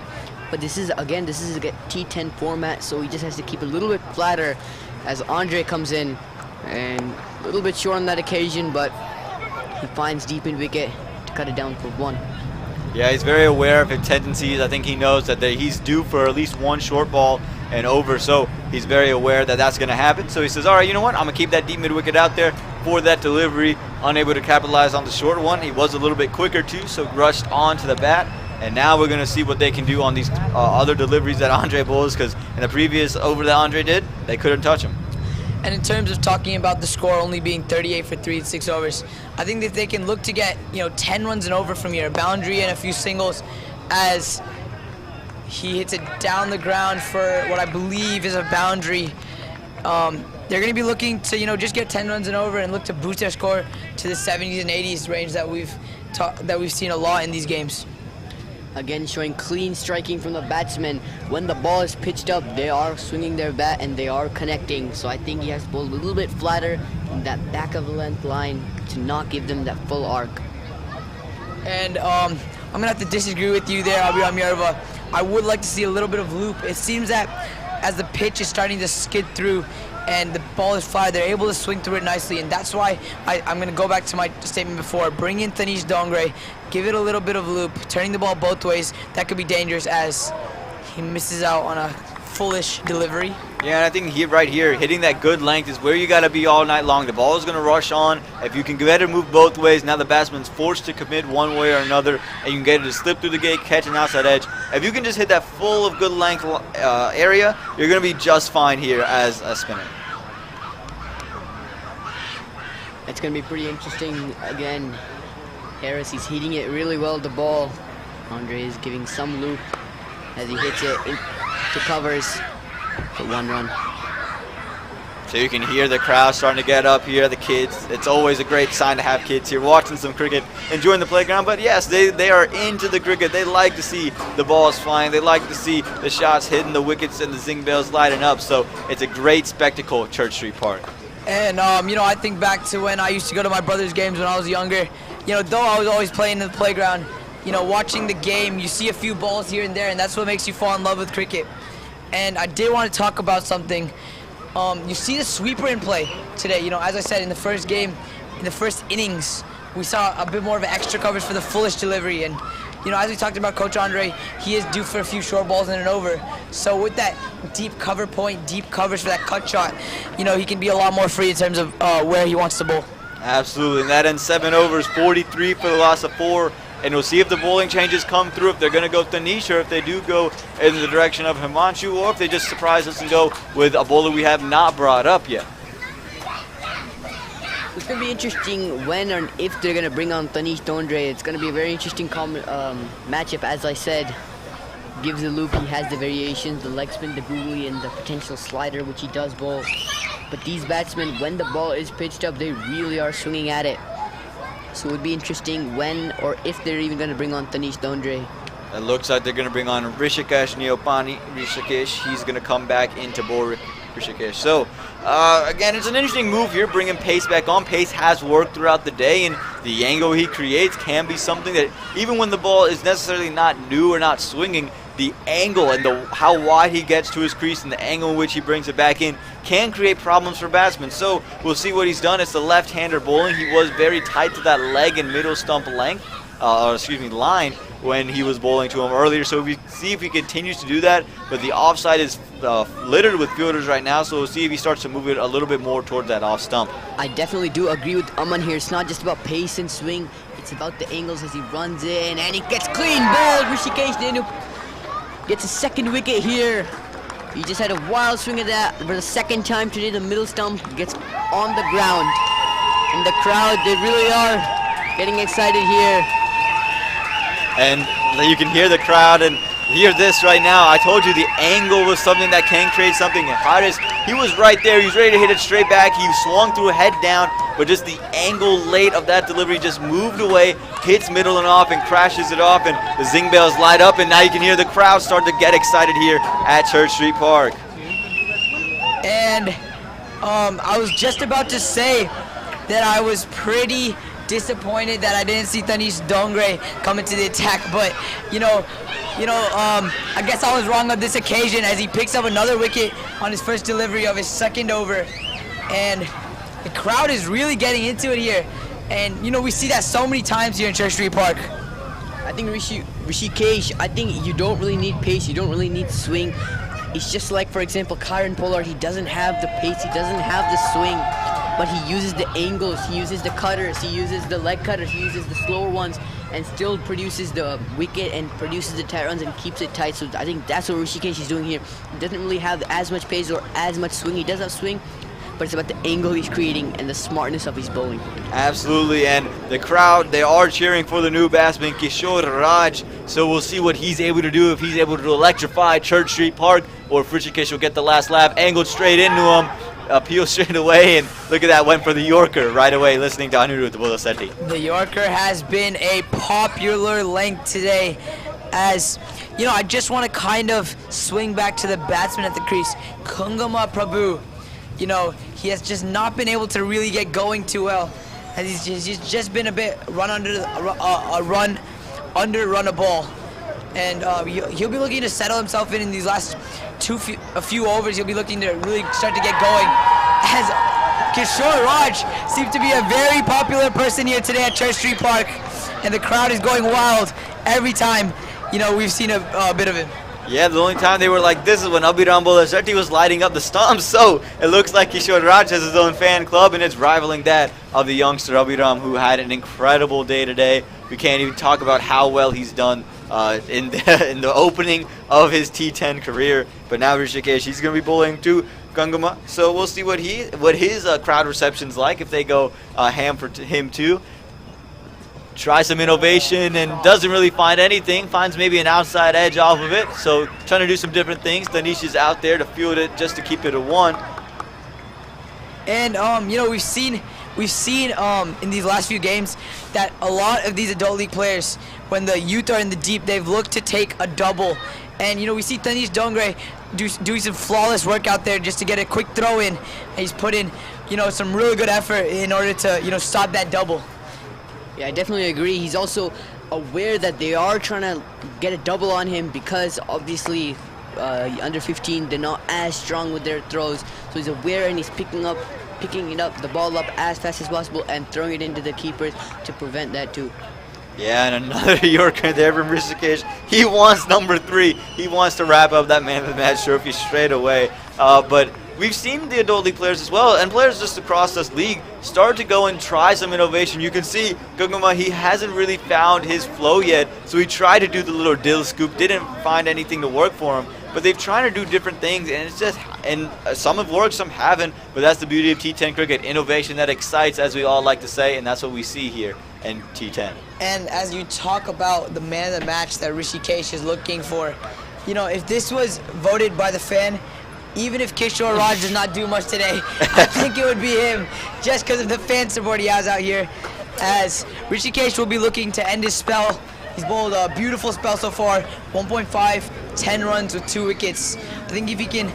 but this is a T10 format, so he just has to keep it a little bit flatter as Andre comes in, and a little bit short on that occasion, but he finds deep in wicket to cut it down for 1. Yeah, he's very aware of his tendencies. I think he knows that he's due for at least 1 short ball and over, so he's very aware that that's going to happen. So he says, all right, you know what, I'm going to keep that deep mid-wicket out there for that delivery. Unable to capitalize on the short one. He was a little bit quicker too, so rushed on to the bat. And now we're going to see what they can do on these other deliveries that Andre bowls, because in the previous over that Andre did, they couldn't touch him. And in terms of talking about the score only being 38 for 3 in 6 overs, I think that they can look to get, 10 runs and over from here, a boundary and a few singles, as he hits it down the ground for what I believe is a boundary. They're going to be looking to, just get 10 runs and over and look to boost their score to the 70s and 80s range that we've seen a lot in these games. Again, showing clean striking from the batsmen. When the ball is pitched up, they are swinging their bat and they are connecting. So I think he has to bowl a little bit flatter in that back of the length line to not give them that full arc. And I'm going to have to disagree with you there, Abhiram Yarva. I would like to see a little bit of loop. It seems that as the pitch is starting to skid through and the ball is flat, they're able to swing through it nicely. And that's why I'm going to go back to my statement before. Bring in Tanish Dongre, give it a little bit of loop, turning the ball both ways. That could be dangerous as he misses out on a foolish delivery. Yeah, and I think right here, hitting that good length is where you got to be all night long. The ball is going to rush on. If you can get it move both ways, now the batsman's forced to commit one way or another, and you can get it to slip through the gate, catch an outside edge. If you can just hit that full of good length area, you're going to be just fine here as a spinner. It's going to be pretty interesting. Again, Harris, he's hitting it really well, the ball. Andre is giving some loop as he hits it to covers for 1 run. So you can hear the crowd starting to get up here, the kids. It's always a great sign to have kids here watching some cricket, enjoying the playground. But yes, they are into the cricket. They like to see the balls flying. They like to see the shots hitting the wickets and the zing bells lighting up. So it's a great spectacle at Church Street Park. And, I think back to when I used to go to my brother's games when I was younger. Though I was always playing in the playground, watching the game, you see a few balls here and there, and that's what makes you fall in love with cricket. And I did want to talk about something. You see the sweeper in play today. As I said, in the first game, in the first innings, we saw a bit more of an extra coverage for the foolish delivery. And, as we talked about Coach Andre, he is due for a few short balls and an over. So with that deep cover point, deep coverage for that cut shot, he can be a lot more free in terms of where he wants to bowl. Absolutely, and that ends 7 overs, 43 for the loss of 4. And we'll see if the bowling changes come through, if they're going to go Tanish, or if they do go in the direction of Himanshu, or if they just surprise us and go with a bowler we have not brought up yet. It's going to be interesting when or if they're going to bring on Tanish Dongre. It's going to be a very interesting matchup, as I said. Gives the loop, he has the variations, the leg spin, the googly, and the potential slider, which he does bowl. But these batsmen, when the ball is pitched up, they really are swinging at it. So it would be interesting when or if they're even going to bring on Tanish Dongre. It looks like they're going to bring on Rishikesh Neopani. Rishikesh, he's going to come back into bowl Rishikesh. So, again, it's an interesting move here, bringing Pace back on. Pace has worked throughout the day, and the angle he creates can be something that, even when the ball is necessarily not new or not swinging, the angle and how wide he gets to his crease and the angle in which he brings it back in can create problems for batsmen. So we'll see what he's done. It's the left-hander bowling. He was very tight to that leg and middle stump line when he was bowling to him earlier. So we see if he continues to do that. But the offside is littered with fielders right now, so we'll see if he starts to move it a little bit more towards that off stump. I definitely do agree with Aman here. It's not just about pace and swing. It's about the angles as he runs in, and he gets clean bowled. Rishikesh Nenu gets a second wicket here. He just had a wild swing at that for the second time today. The middle stump gets on the ground. And the crowd, they really are getting excited here. And you can hear the crowd and hear this right now. I told you the angle was something that can create something. And Haris, he was right there. He was ready to hit it straight back. He swung through head down, but just the angle late of that delivery just moved away, hits middle and off, and crashes it off. And the zing bells light up, and now you can hear the crowd start to get excited here at Church Street Park. And I was just about to say that I was pretty disappointed that I didn't see Tanish Dongre coming to the attack, but I guess I was wrong on this occasion as he picks up another wicket on his first delivery of his second over, and the crowd is really getting into it here, and we see that so many times here in Church Street Park. I think Rishikesh, I think you don't really need pace, you don't really need swing. It's just like, for example, Kyron Pollard, he doesn't have the pace, he doesn't have the swing, but he uses the angles, he uses the cutters, he uses the leg cutters, he uses the slower ones, and still produces the wicket and produces the tight runs and keeps it tight. So I think that's what Rishikesh is doing here. He doesn't really have as much pace or as much swing. He does have swing, but it's about the angle he's creating and the smartness of his bowling. Absolutely, and the crowd, they are cheering for the new batsman, Kishore Raj. So we'll see what he's able to do, if he's able to electrify Church Street Park, or if Rishikesh will get the last lap, angled straight into him. Appeal straight away, and look at that, went for the Yorker right away, listening to Anirudh Bolasetti. The Yorker has been a popular length today as, I just want to kind of swing back to the batsman at the crease. Kungama Prabhu, he has just not been able to really get going too well. He's just been a bit run under a ball. And he'll be looking to settle himself in these last a few overs. He'll be looking to really start to get going. As Kishore Raj seems to be a very popular person here today at Church Street Park, and the crowd is going wild every time, we've seen a bit of him. Yeah, the only time they were like this is when Abhiram Bolashetty was lighting up the stumps. So it looks like Kishore Raj has his own fan club, and it's rivaling that of the youngster Abhiram, who had an incredible day today. We can't even talk about how well he's done in the opening of his T10 career. But now Rishikesh, he's going to be bowling to Gangama. So we'll see what his crowd reception's like if they go ham for him too. Try some innovation and doesn't really find anything. Finds maybe an outside edge off of it. So trying to do some different things. Danish is out there to field it just to keep it a 1. And we've seen in these last few games that a lot of these adult league players, when the youth are in the deep, they've looked to take a double. And we see Tanish Dongre doing some flawless work out there just to get a quick throw in. And he's put in some really good effort in order to stop that double. Yeah, I definitely agree. He's also aware that they are trying to get a double on him because obviously under 15 they're not as strong with their throws. So he's aware and he's picking the ball up as fast as possible and throwing it into the keepers to prevent that too. Yeah, and another Yorker there from Rishikesh. He wants number 3. He wants to wrap up that man of the match trophy straight away. But we've seen the adult league players as well, and players just across this league start to go and try some innovation. You can see Gangama, he hasn't really found his flow yet, so he tried to do the little dill scoop, didn't find anything to work for him. But they've tried to do different things, and it's just, and some have worked, some haven't. But that's the beauty of T10 cricket, innovation that excites, as we all like to say, and that's what we see here in T10. And as you talk about the man of the match that Rishikesh is looking for, if this was voted by the fan, even if Kishore Raj does not do much today, I think it would be him, just because of the fan support he has out here. As Rishikesh will be looking to end his spell. He's bowled a beautiful spell so far, 1.5, 10 runs with 2 wickets. I think if he can,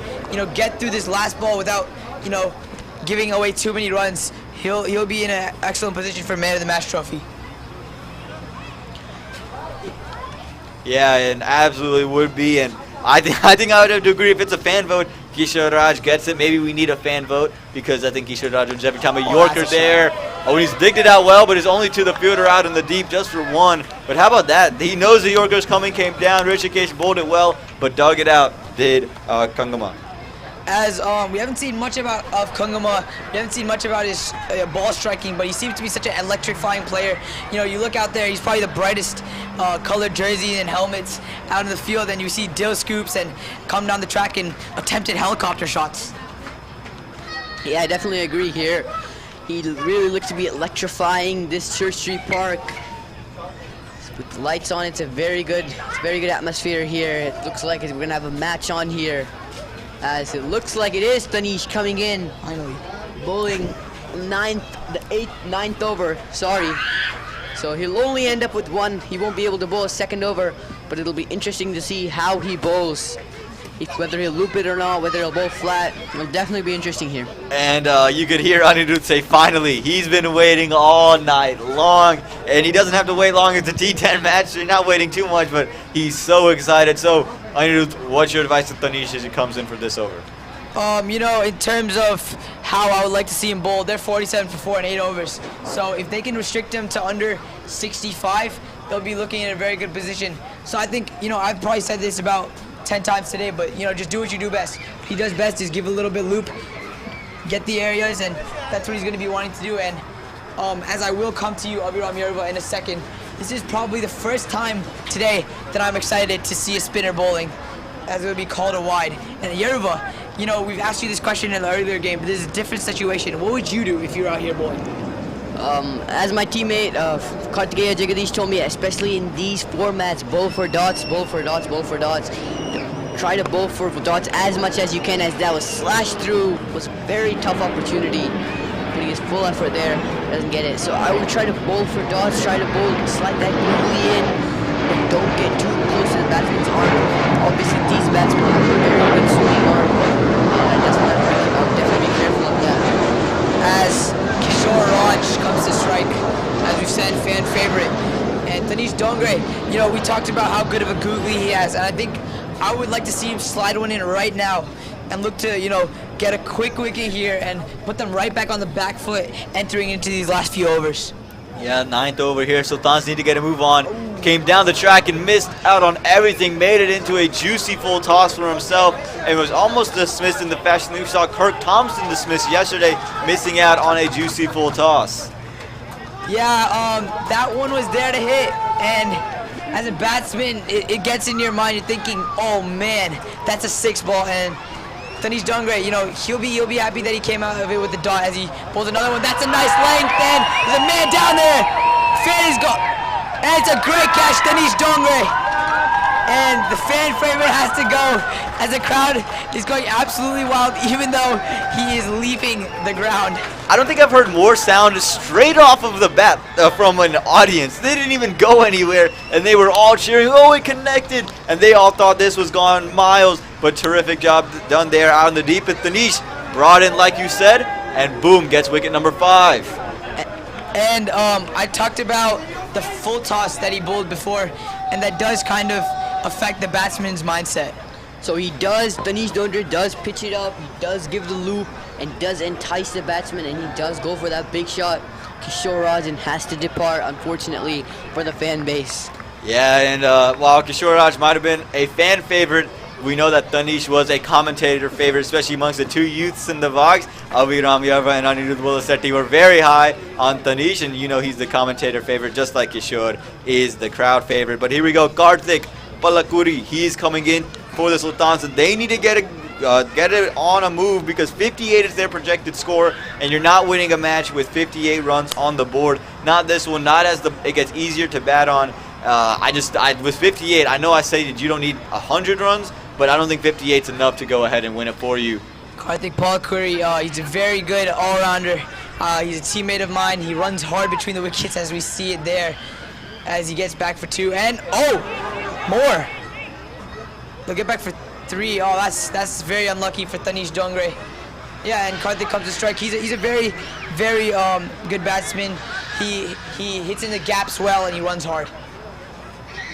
get through this last ball without, giving away too many runs, he'll be in an excellent position for man of the match trophy. Yeah, and absolutely would be, and I think I would have to agree if it's a fan vote. Kishore Raj gets it. Maybe we need a fan vote because I think Kishore Raj wins every time. A Yorker there. Oh, he's digged it out well, but it's only to the fielder out in the deep just for 1. But how about that? He knows the Yorker's coming, came down. Rishikesh bowled it well, but dug it out. Did Kangama. As we haven't seen much of Kungama, we haven't seen much about his ball striking, but he seems to be such an electrifying player. You look out there, he's probably the brightest colored jersey and helmets out in the field, and you see dill scoops and come down the track and attempted helicopter shots. Yeah, I definitely agree here. He really looks to be electrifying this Church Street Park. With the lights on, it's a very good atmosphere here. It looks like we're gonna have a match on here. As it looks like it is Tanish coming in, Finally. bowling ninth over, sorry. So he'll only end up with 1. He won't be able to bowl a second over, but it'll be interesting to see how he bowls. Whether he'll loop it or not, whether he'll bowl flat, it'll definitely be interesting here. And you could hear Anirudh say, finally, he's been waiting all night long. And he doesn't have to wait long. It's a T10 match, so you're not waiting too much, but he's so excited. So, Anirudh, what's your advice to Tanish as he comes in for this over? In terms of how I would like to see him bowl, they're 47 for 4 and 8 overs. So if they can restrict him to under 65, they'll be looking at a very good position. So I think, I've probably said this about 10 times today, but just do what you do best. What he does best is give a little bit loop, get the areas, and that's what he's going to be wanting to do. And as I will come to you, Abhiram Yerva, in a second, this is probably the first time today that I'm excited to see a spinner bowling, as it would be called a wide. And Yerva, we've asked you this question in the earlier game, but this is a different situation. What would you do if you were out here bowling? As my teammate Kartikeya Jagadish told me, especially in these formats, bowl for dots, bowl for dots, bowl for dots. Try to bowl for dots as much as you can, as that was slashed through, was a very tough opportunity. Putting his full effort there, doesn't get it. So I would try to bowl for dots, try to bowl, slide that quickly in. but don't get too close to the batsman's arm. Obviously, these batsmen have a very good swinging arm. That's what I'll definitely be careful of that. As Kishore Raj comes to strike, as we've said, fan favorite. And Tanish Dongre, you know, we talked about how good of a googly he has, and I think I would like to see him slide one in right now and look to, you know, get a quick wicket here and put them right back on the back foot entering into these last few overs. Yeah, 9th over here. Sultans need to get a move on. Came down the track and missed out on everything. Made it into a juicy full toss for himself and was almost dismissed in the fashion we saw Kirk Thompson dismissed yesterday, missing out on a juicy full toss. Yeah, that one was there to hit, and as a batsman, it gets in your mind. You're thinking, oh man, that's a 6 ball, and Tanish Dongre, you know, he'll be happy that he came out of it with the dot as he pulls another one. That's a nice length, and there's a man down there. Fan is gone, and it's a great catch, Tanish Dongre. And the fan favorite has to go as the crowd is going absolutely wild, even though he is leaping the ground. I don't think I've heard more sound straight off of the bat from an audience. They didn't even go anywhere, and they were all cheering, oh, it connected, and they all thought this was gone miles, but terrific job done there out in the deep. And Tanish brought in, like you said, and boom, gets wicket number 5. And I talked about the full toss that he bowled before, and that does kind of affect the batsman's mindset. So he does, Tanish Dongre does pitch it up, he does give the loop, and does entice the batsman, and he does go for that big shot. Kishore Rajan has to depart, unfortunately, for the fan base. Yeah, and while Kishore Raj might have been a fan favorite, we know that Tanish was a commentator favorite, especially amongst the two youths in the box. Abhiram Yarva and Anirudh Wolasetti were very high on Tanish, and you know he's the commentator favorite, just like Kishore is the crowd favorite. But here we go, Karthik Palakuri, he's coming in for the Sultans, and they need to get it on a move because 58 is their projected score, and you're not winning a match with 58 runs on the board. Not this one, not as it gets easier to bat on. With 58, I know I say that you don't need 100 runs, but I don't think 58 is enough to go ahead and win it for you. Karthik Palakuri, he's a very good all-rounder. He's a teammate of mine. He runs hard between the wickets as we see it there as he gets back for 2. And, more. They'll get back for 3. Oh, that's very unlucky for Tanish Dongre. Yeah, and Karthik comes to strike. He's a very, very good batsman. He hits in the gaps well, and he runs hard.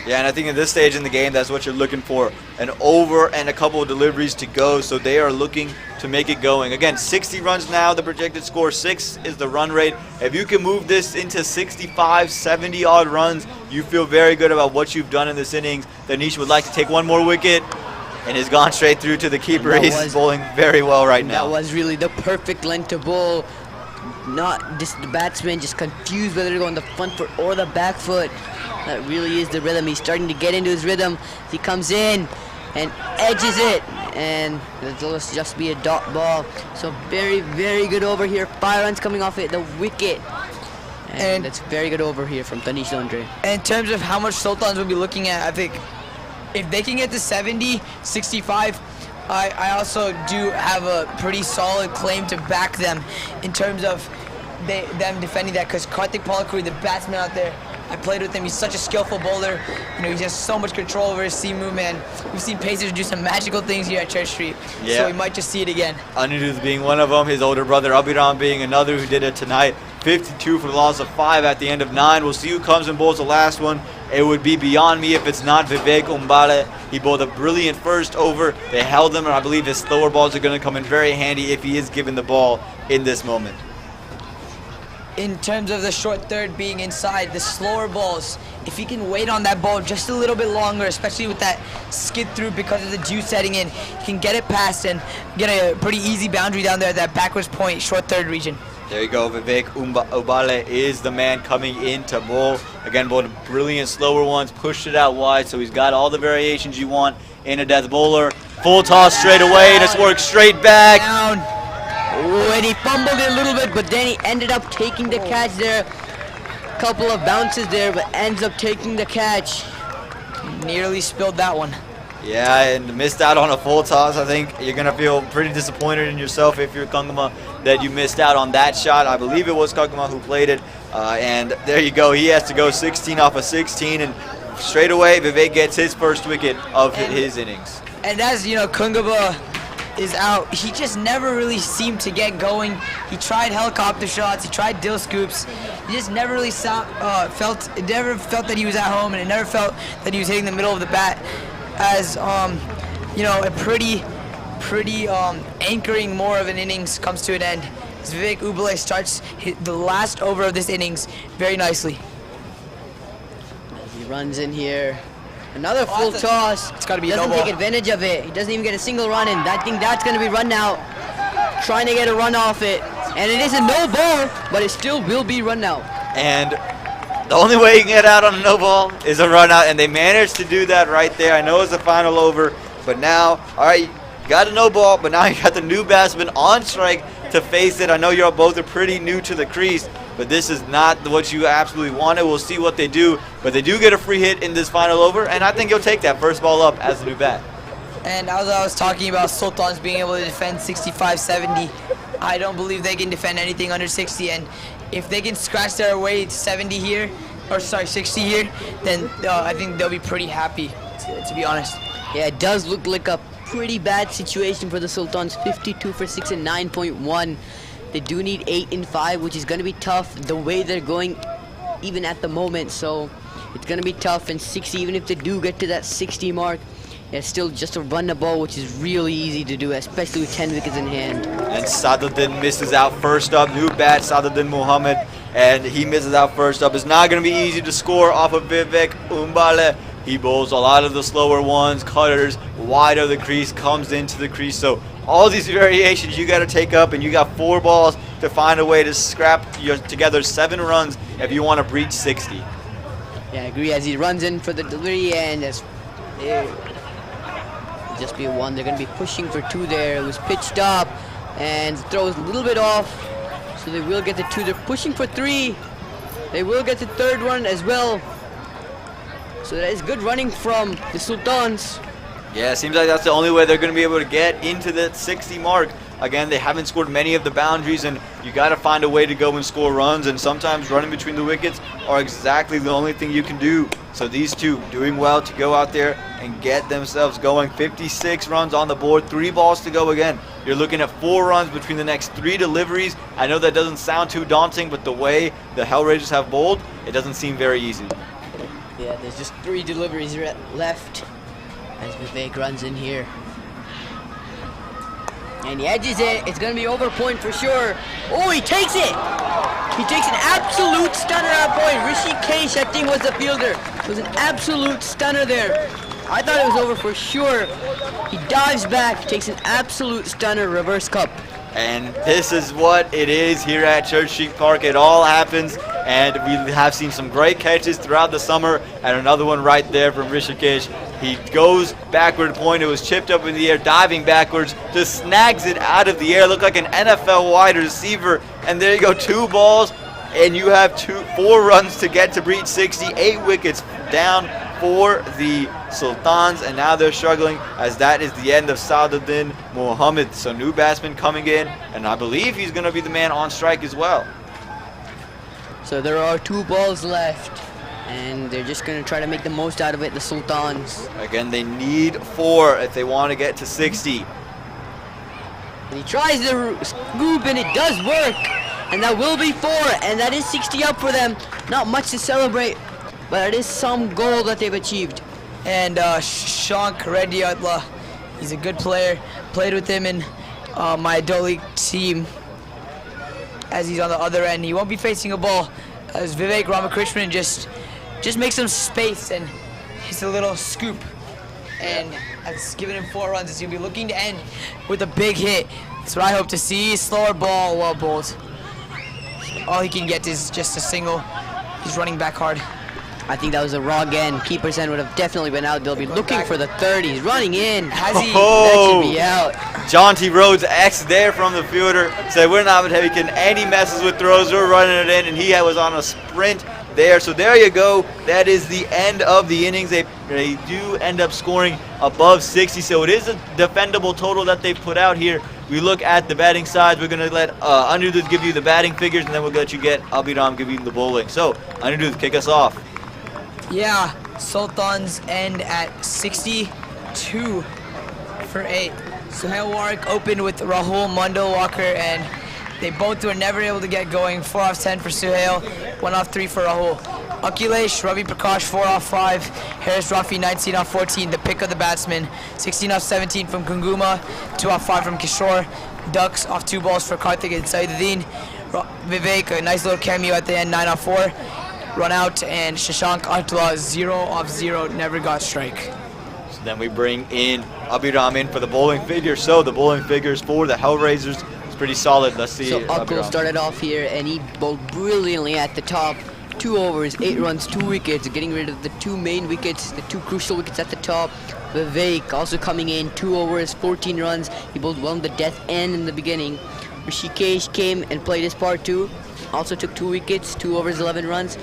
Yeah, and I think at this stage in the game, that's what you're looking for. An over and a couple of deliveries to go, so they are looking to make it going. Again, 60 runs now, the projected score. 6 is the run rate. If you can move this into 65, 70-odd runs, you feel very good about what you've done in this innings. Tanish would like to take one more wicket, and has gone straight through to the keeper. He's bowling very well right now. That was really the perfect length to bowl. Not just the batsman, just confused whether to go on the front foot or the back foot. That really is the rhythm. He's starting to get into his rhythm. He comes in and edges it, and it'll just be a dot ball. So very, very good over here. 5 runs coming off it, the wicket. And that's very good over here from Tanish Dongre. In terms of how much Sultans will be looking at, I think if they can get to 70, 65, I also do have a pretty solid claim to back them in terms of them defending that, because Karthik Palakuri, the batsman out there, I played with him. He's such a skillful bowler. You know, he has so much control over his seam movement. We've seen Pacers do some magical things here at Church Street, so we might just see it again. Anirudh being one of them, his older brother Abhiram being another who did it tonight. 52 for the loss of 5 at the end of 9. We'll see who comes and bowls the last one. It would be beyond me if it's not Vivek Umbale. He bowled a brilliant first over. They held him, and I believe his slower balls are going to come in very handy if he is given the ball in this moment. In terms of the short third being inside, the slower balls, if he can wait on that ball just a little bit longer, especially with that skid through because of the juice setting in, he can get it past and get a pretty easy boundary down there at that backwards point, short third region. There you go, Vivek Umbale is the man coming in to bowl. Again, bowled brilliant slower ones, pushed it out wide, so he's got all the variations you want in a death bowler. Full toss straight away, and it's worked straight back. Down. And he fumbled it a little bit, but then he ended up taking the catch there. Couple of bounces there, but ends up taking the catch. Nearly spilled that one. Yeah, and missed out on a full toss. I think you're going to feel pretty disappointed in yourself if you're Kangama that you missed out on that shot. I believe it was Kangama who played it. And there you go. He has to go 16 off of 16 and straight away, Vivek gets his first wicket of his innings. And as you know, Kungaba is out. He just never really seemed to get going. He tried helicopter shots. He tried dill scoops. He just never really felt that he was at home, and it never felt that he was hitting the middle of the bat as you know, a pretty anchoring more of an innings comes to an end. As Vivek Ubale starts the last over of this innings very nicely. He runs in here. Another full toss. It's got to be Doesn't no ball. take advantage of it. He doesn't even get a single run in. I think that's going to be run out. Trying to get a run off it. And it is a no ball, but it still will be run out. And the only way you can get out on a no ball is a run out, and they managed to do that right there. I know it's the final over, but now, all right, you got a no ball, but now you got the new batsman on strike to face it. I know you're both are pretty new to the crease, but this is not what you absolutely wanted. We'll see what they do, but they do get a free hit in this final over, and I think you'll take that first ball up as a new bat. And as I was talking about Sultans being able to defend 65-70, I don't believe they can defend anything under 60, and if they can scratch their way to 70 here, or sorry, 60 here, then I think they'll be pretty happy, to be honest. Yeah, it does look like a pretty bad situation for the Sultans. 52 for 6 and 9.1. They do need 8 and 5, which is going to be tough the way they're going even at the moment. So it's going to be tough. And 60, even if they do get to that 60 mark, it's still just a run the ball, which is really easy to do, especially with 10 wickets in hand. And Saduddin misses out first up. New bat, Saduddin Muhammad, and he misses out first up. It's not going to be easy to score off of Vivek Umbale. He bowls a lot of the slower ones, cutters, wide of the crease, comes into the crease. So all these variations you got to take up, and you got 4 balls to find a way to scrap together 7 runs if you want to breach 60. Yeah, I agree. As he runs in for the delivery, and as just be a 1. They're going to be pushing for 2 there. It was pitched up, and the throw is a little bit off, so they will get the 2. They're pushing for 3. They will get the 3rd one as well. So that is good running from the Sultans. Yeah, it seems like that's the only way they're going to be able to get into the 60 mark. Again, they haven't scored many of the boundaries, and you got to find a way to go and score runs, and sometimes running between the wickets are exactly the only thing you can do. So these two doing well to go out there and get themselves going. 56 runs on the board, 3 balls to go again. You're looking at 4 runs between the next 3 deliveries. I know that doesn't sound too daunting, but the way the Hellraisers have bowled, it doesn't seem very easy. Yeah, there's just 3 deliveries left as Vivek runs in here. And he edges it. It's going to be over point for sure. Oh, he takes it! He takes an absolute stunner at point. Rishikesh, I think, was the fielder. It was an absolute stunner there. I thought it was over for sure. He dives back, takes an absolute stunner, reverse cup. And this is what it is here at Church Street Park. It all happens, and we have seen some great catches throughout the summer, and another one right there from Rishikesh. He goes backward point. It was chipped up in the air, diving backwards, just snags it out of the air. Looked like an NFL wide receiver, and there you go, 2 balls, and you have 4 runs to get to breach 60, 8 wickets down for the Sultans, and now they're struggling as that is the end of Saduddin Muhammad. So new batsman coming in, and I believe he's going to be the man on strike as well. So there are 2 balls left, and they're just going to try to make the most out of it, the Sultans. Again, they need 4 if they want to get to 60. And he tries the scoop, and it does work, and that will be 4, and that is 60 up for them. Not much to celebrate, but it is some goal that they've achieved. And Shank Reddyatla, he's a good player. Played with him in my adult league team as he's on the other end. He won't be facing a ball as Vivek Ramakrishnan just makes some space and hits a little scoop. And that's giving him 4 runs. It's going to be looking to end with a big hit. That's what I hope to see. Slower ball, well bowled. All he can get is just a single. He's running back hard. I think that was a wrong end. Keeper's end would have definitely been out. They'll be looking for the 30. He's running in. Has he? That should be out. John T. Rhodes X there from the fielder said we're not taking any messes with throws. We're running it in, and he was on a sprint there. So there you go. That is the end of the innings. They do end up scoring above 60, so it is a defendable total that they've put out here. We look at the batting sides. We're going to let Anirudh give you the batting figures, and then we'll let you get Abhiram give you the bowling. So Anirudh, kick us off. Yeah, Sultans end at 62 for 8. Suhail Warwick opened with Rahul Mundal Walker, and they both were never able to get going. 4 off 10 for Suhail, 1 off 3 for Rahul. Akhilesh, Ravi Prakash, 4 off 5. Harris Rafi, 19 off 14, the pick of the batsman. 16 off 17 from Kunguma, 2 off 5 from Kishore. Ducks off 2 balls for Karthik and Saiduddin. Vivek, a nice little cameo at the end, 9 off 4. Run out, and Shashank Atla, 0 off 0, never got strike. So then we bring in Abhiram in for the bowling figure. So the bowling figures for the Hellraisers is pretty solid. Let's see. So Akul started off here, and he bowled brilliantly at the top. 2 overs, 8 runs, 2 wickets, getting rid of the 2 main wickets, the 2 crucial wickets at the top. Vivek also coming in, 2 overs, 14 runs. He bowled well in the death end in the beginning. Rishikesh came and played his part too. Also took 2 wickets, 2 overs, 11 runs.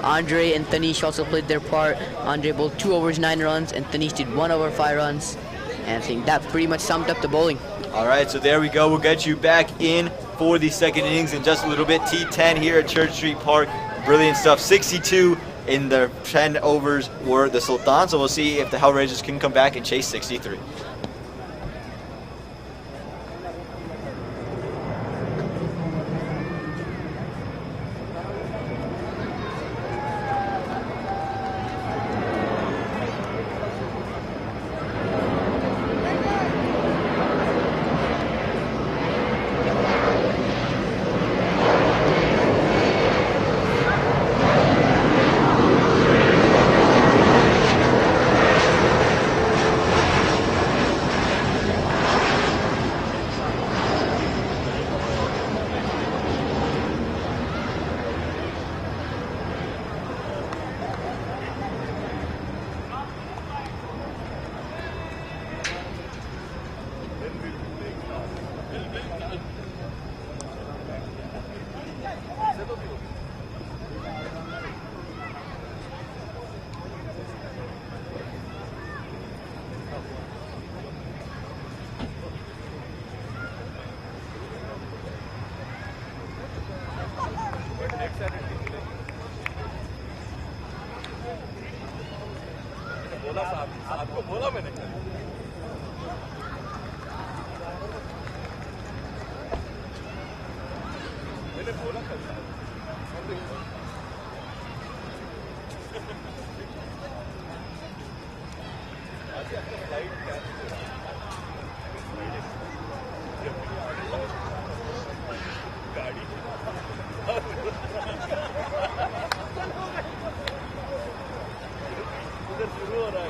Andre and Tanish also played their part. Andre bowled 2 overs, 9 runs, and Tanish did 1 over, 5 runs. And I think that pretty much summed up the bowling. All right, so there we go. We'll get you back in for the second innings in just a little bit. T10 here at Church Street Park. Brilliant stuff. 62 in the 10 overs were the Sultans. So we'll see if the Hellraisers can come back and chase 63. आपको बोला मैंने बोला शुरू हो रहा है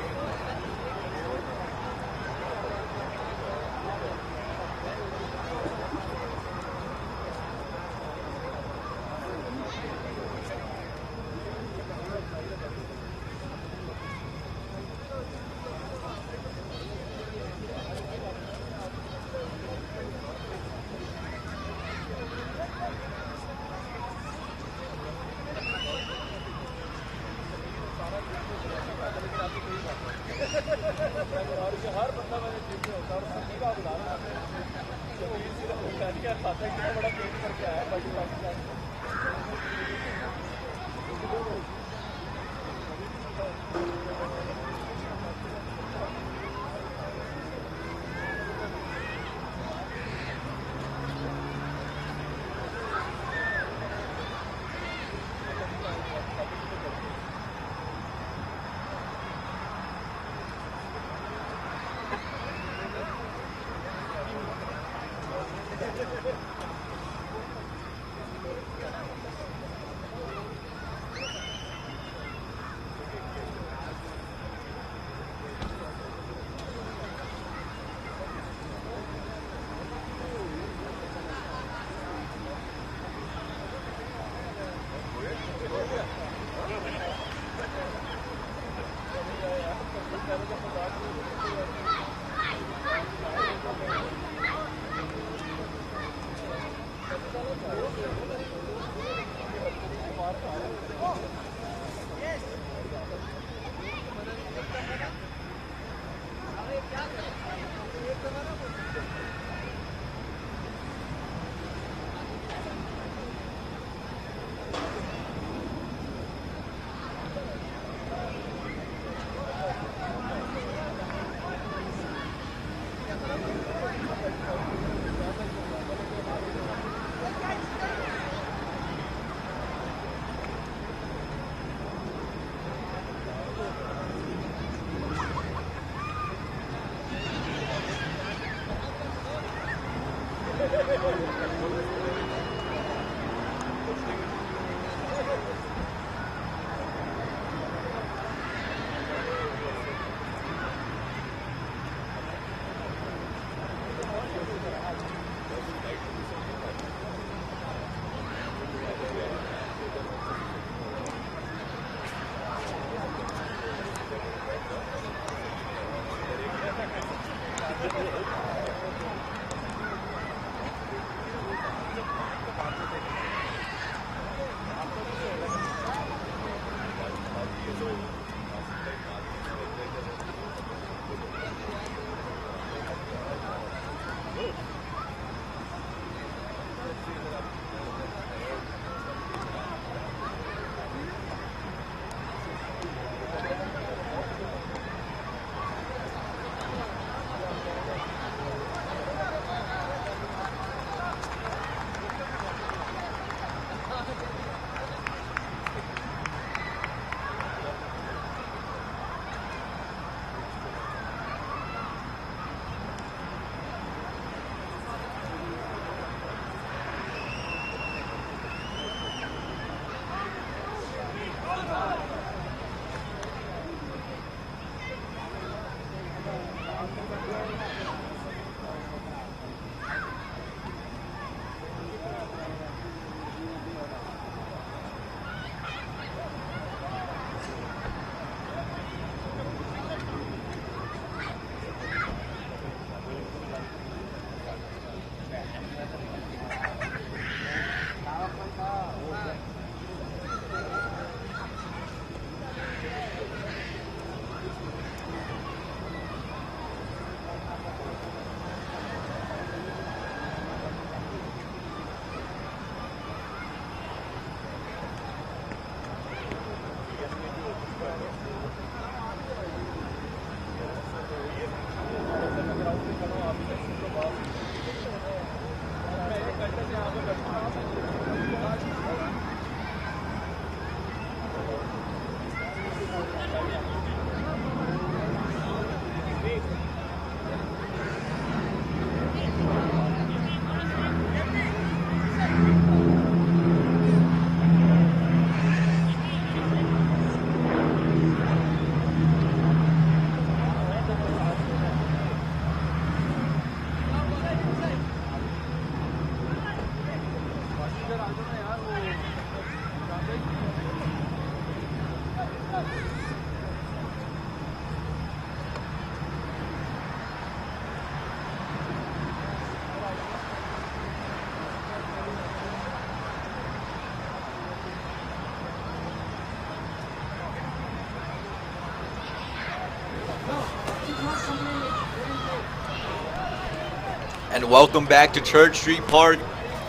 And welcome back to Church Street Park,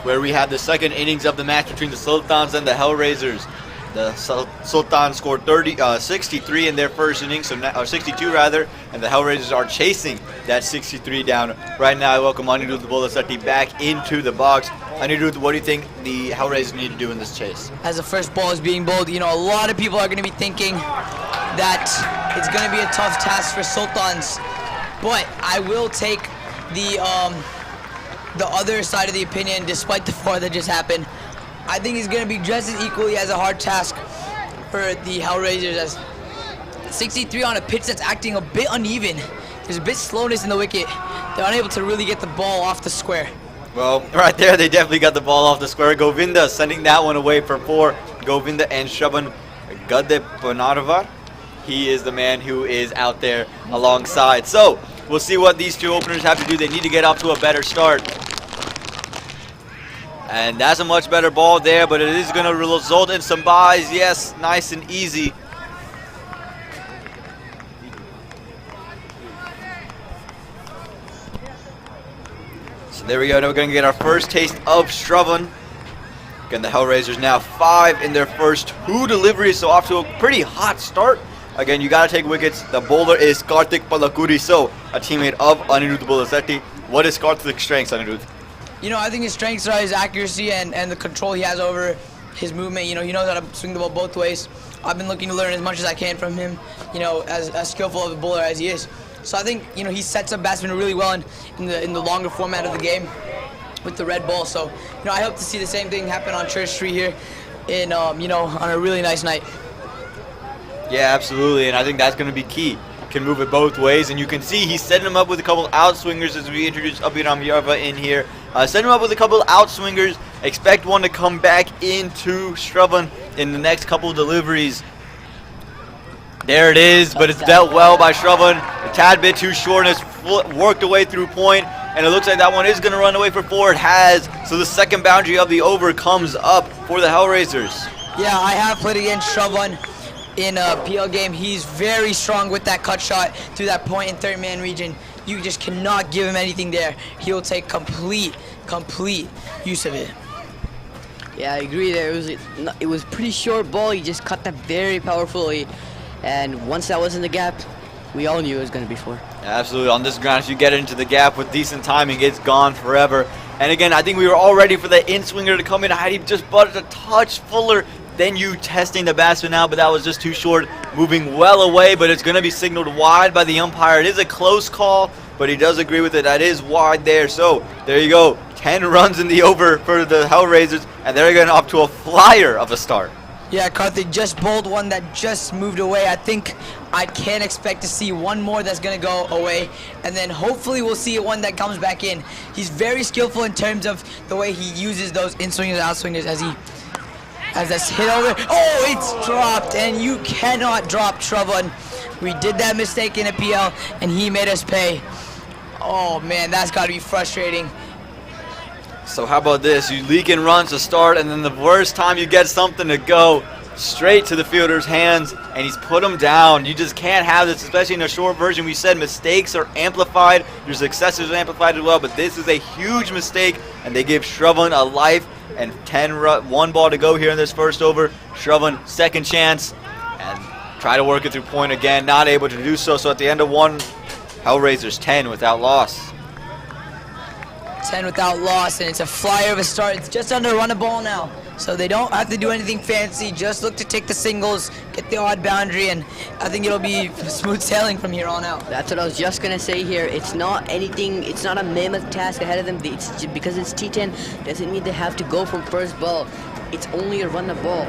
where we have the second innings of the match between the Sultans and the Hellraisers. The Sultans scored 63 in their first inning, or 62 rather, and the Hellraisers are chasing that 63 down. Right now, I welcome Anirudh Bolasatti back into the box. Anirudh, what do you think the Hellraisers need to do in this chase? As the first ball is being bowled, a lot of people are going to be thinking that it's going to be a tough task for Sultans, but I will take the other side of the opinion, despite the four that just happened. I think it's going to be just as equally as a hard task for the Hellraisers, as 63 on a pitch that's acting a bit uneven. There's a bit slowness in the wicket. They're unable to really get the ball off the square. Well, right there, they definitely got the ball off the square. Govinda sending that one away for 4. Govinda and Shravan Gadepanarvar. He is the man who is out there alongside. So, we'll see what these two openers have to do. They need to get off to a better start. And that's a much better ball there, but it is going to result in some buys. Yes, nice and easy. So there we go. Now we're going to get our first taste of Shravan. Again, the Hellraisers now 5 in their first 2 deliveries, so off to a pretty hot start. Again, you got to take wickets. The bowler is Karthik Palakuri, so a teammate of Anirudh Bolasatti. What is Karthik's strengths, Anirudh? I think his strengths are his accuracy and the control he has over his movement. He knows how to swing the ball both ways. I've been looking to learn as much as I can from him, as skillful of a bowler as he is. So I think, he sets up batsmen really well in the longer format of the game. with the red ball. So, I hope to see the same thing happen on Church Street here in, on a really nice night. Yeah, absolutely, and I think that's going to be key. Can move it both ways, and you can see he's setting him up with a couple outswingers as we introduce Abhiram Yarva in here. Setting him up with a couple outswingers. Expect one to come back into Shravan in the next couple deliveries. There it is, but it's dealt well by Shravan. A tad bit too short, and it's worked away through point, and it looks like that one is going to run away for 4. It has, so the second boundary of the over comes up for the Hellraisers. Yeah, I have played against Shravan in a PL game. He's very strong with that cut shot through that point in third man region. You just cannot give him anything there. He'll take complete use of it. Yeah, I agree there. It was pretty short ball. He just cut that very powerfully. And once that was in the gap, we all knew it was going to be 4. Absolutely. On this ground, if you get into the gap with decent timing, it's gone forever. And again, I think we were all ready for the in-swinger to come in. Had he just butted a touch fuller, then you testing the batsman now, but that was just too short, moving well away, but it's going to be signaled wide by the umpire. It is a close call, but he does agree with it. That is wide there. So there you go. 10 runs in the over for the Hellraisers, and they're going off to a flyer of a start. Yeah, Karthik just bowled one that just moved away. I think I can expect to see one more that's going to go away, and then hopefully we'll see one that comes back in. He's very skillful in terms of the way he uses those in-swingers and out-swingers as that's hit over. Oh, it's dropped, and you cannot drop Shravan. We did that mistake in a PL, and he made us pay. Oh, man, that's got to be frustrating. So how about this? You leak in runs to start, and then the worst time you get something to go, straight to the fielder's hands, and he's put him down. You just can't have this, especially in a short version. We said mistakes are amplified. Your successes are amplified as well, but this is a huge mistake, and they give Shravan a life, and 1 ball to go here in this first over. Shravan, second chance, and try to work it through point again. Not able to do so, so at the end of 1, Hellraisers 10 without loss. 10 without loss, and it's a flyer of a start. It's just under run a ball now, so they don't have to do anything fancy. Just look to take the singles, get the odd boundary, and I think it'll be smooth sailing from here on out. That's what I was just gonna say here. It's not anything. It's not a mammoth task ahead of them. Because it's T10 doesn't mean they have to go from first ball. It's only a run the ball,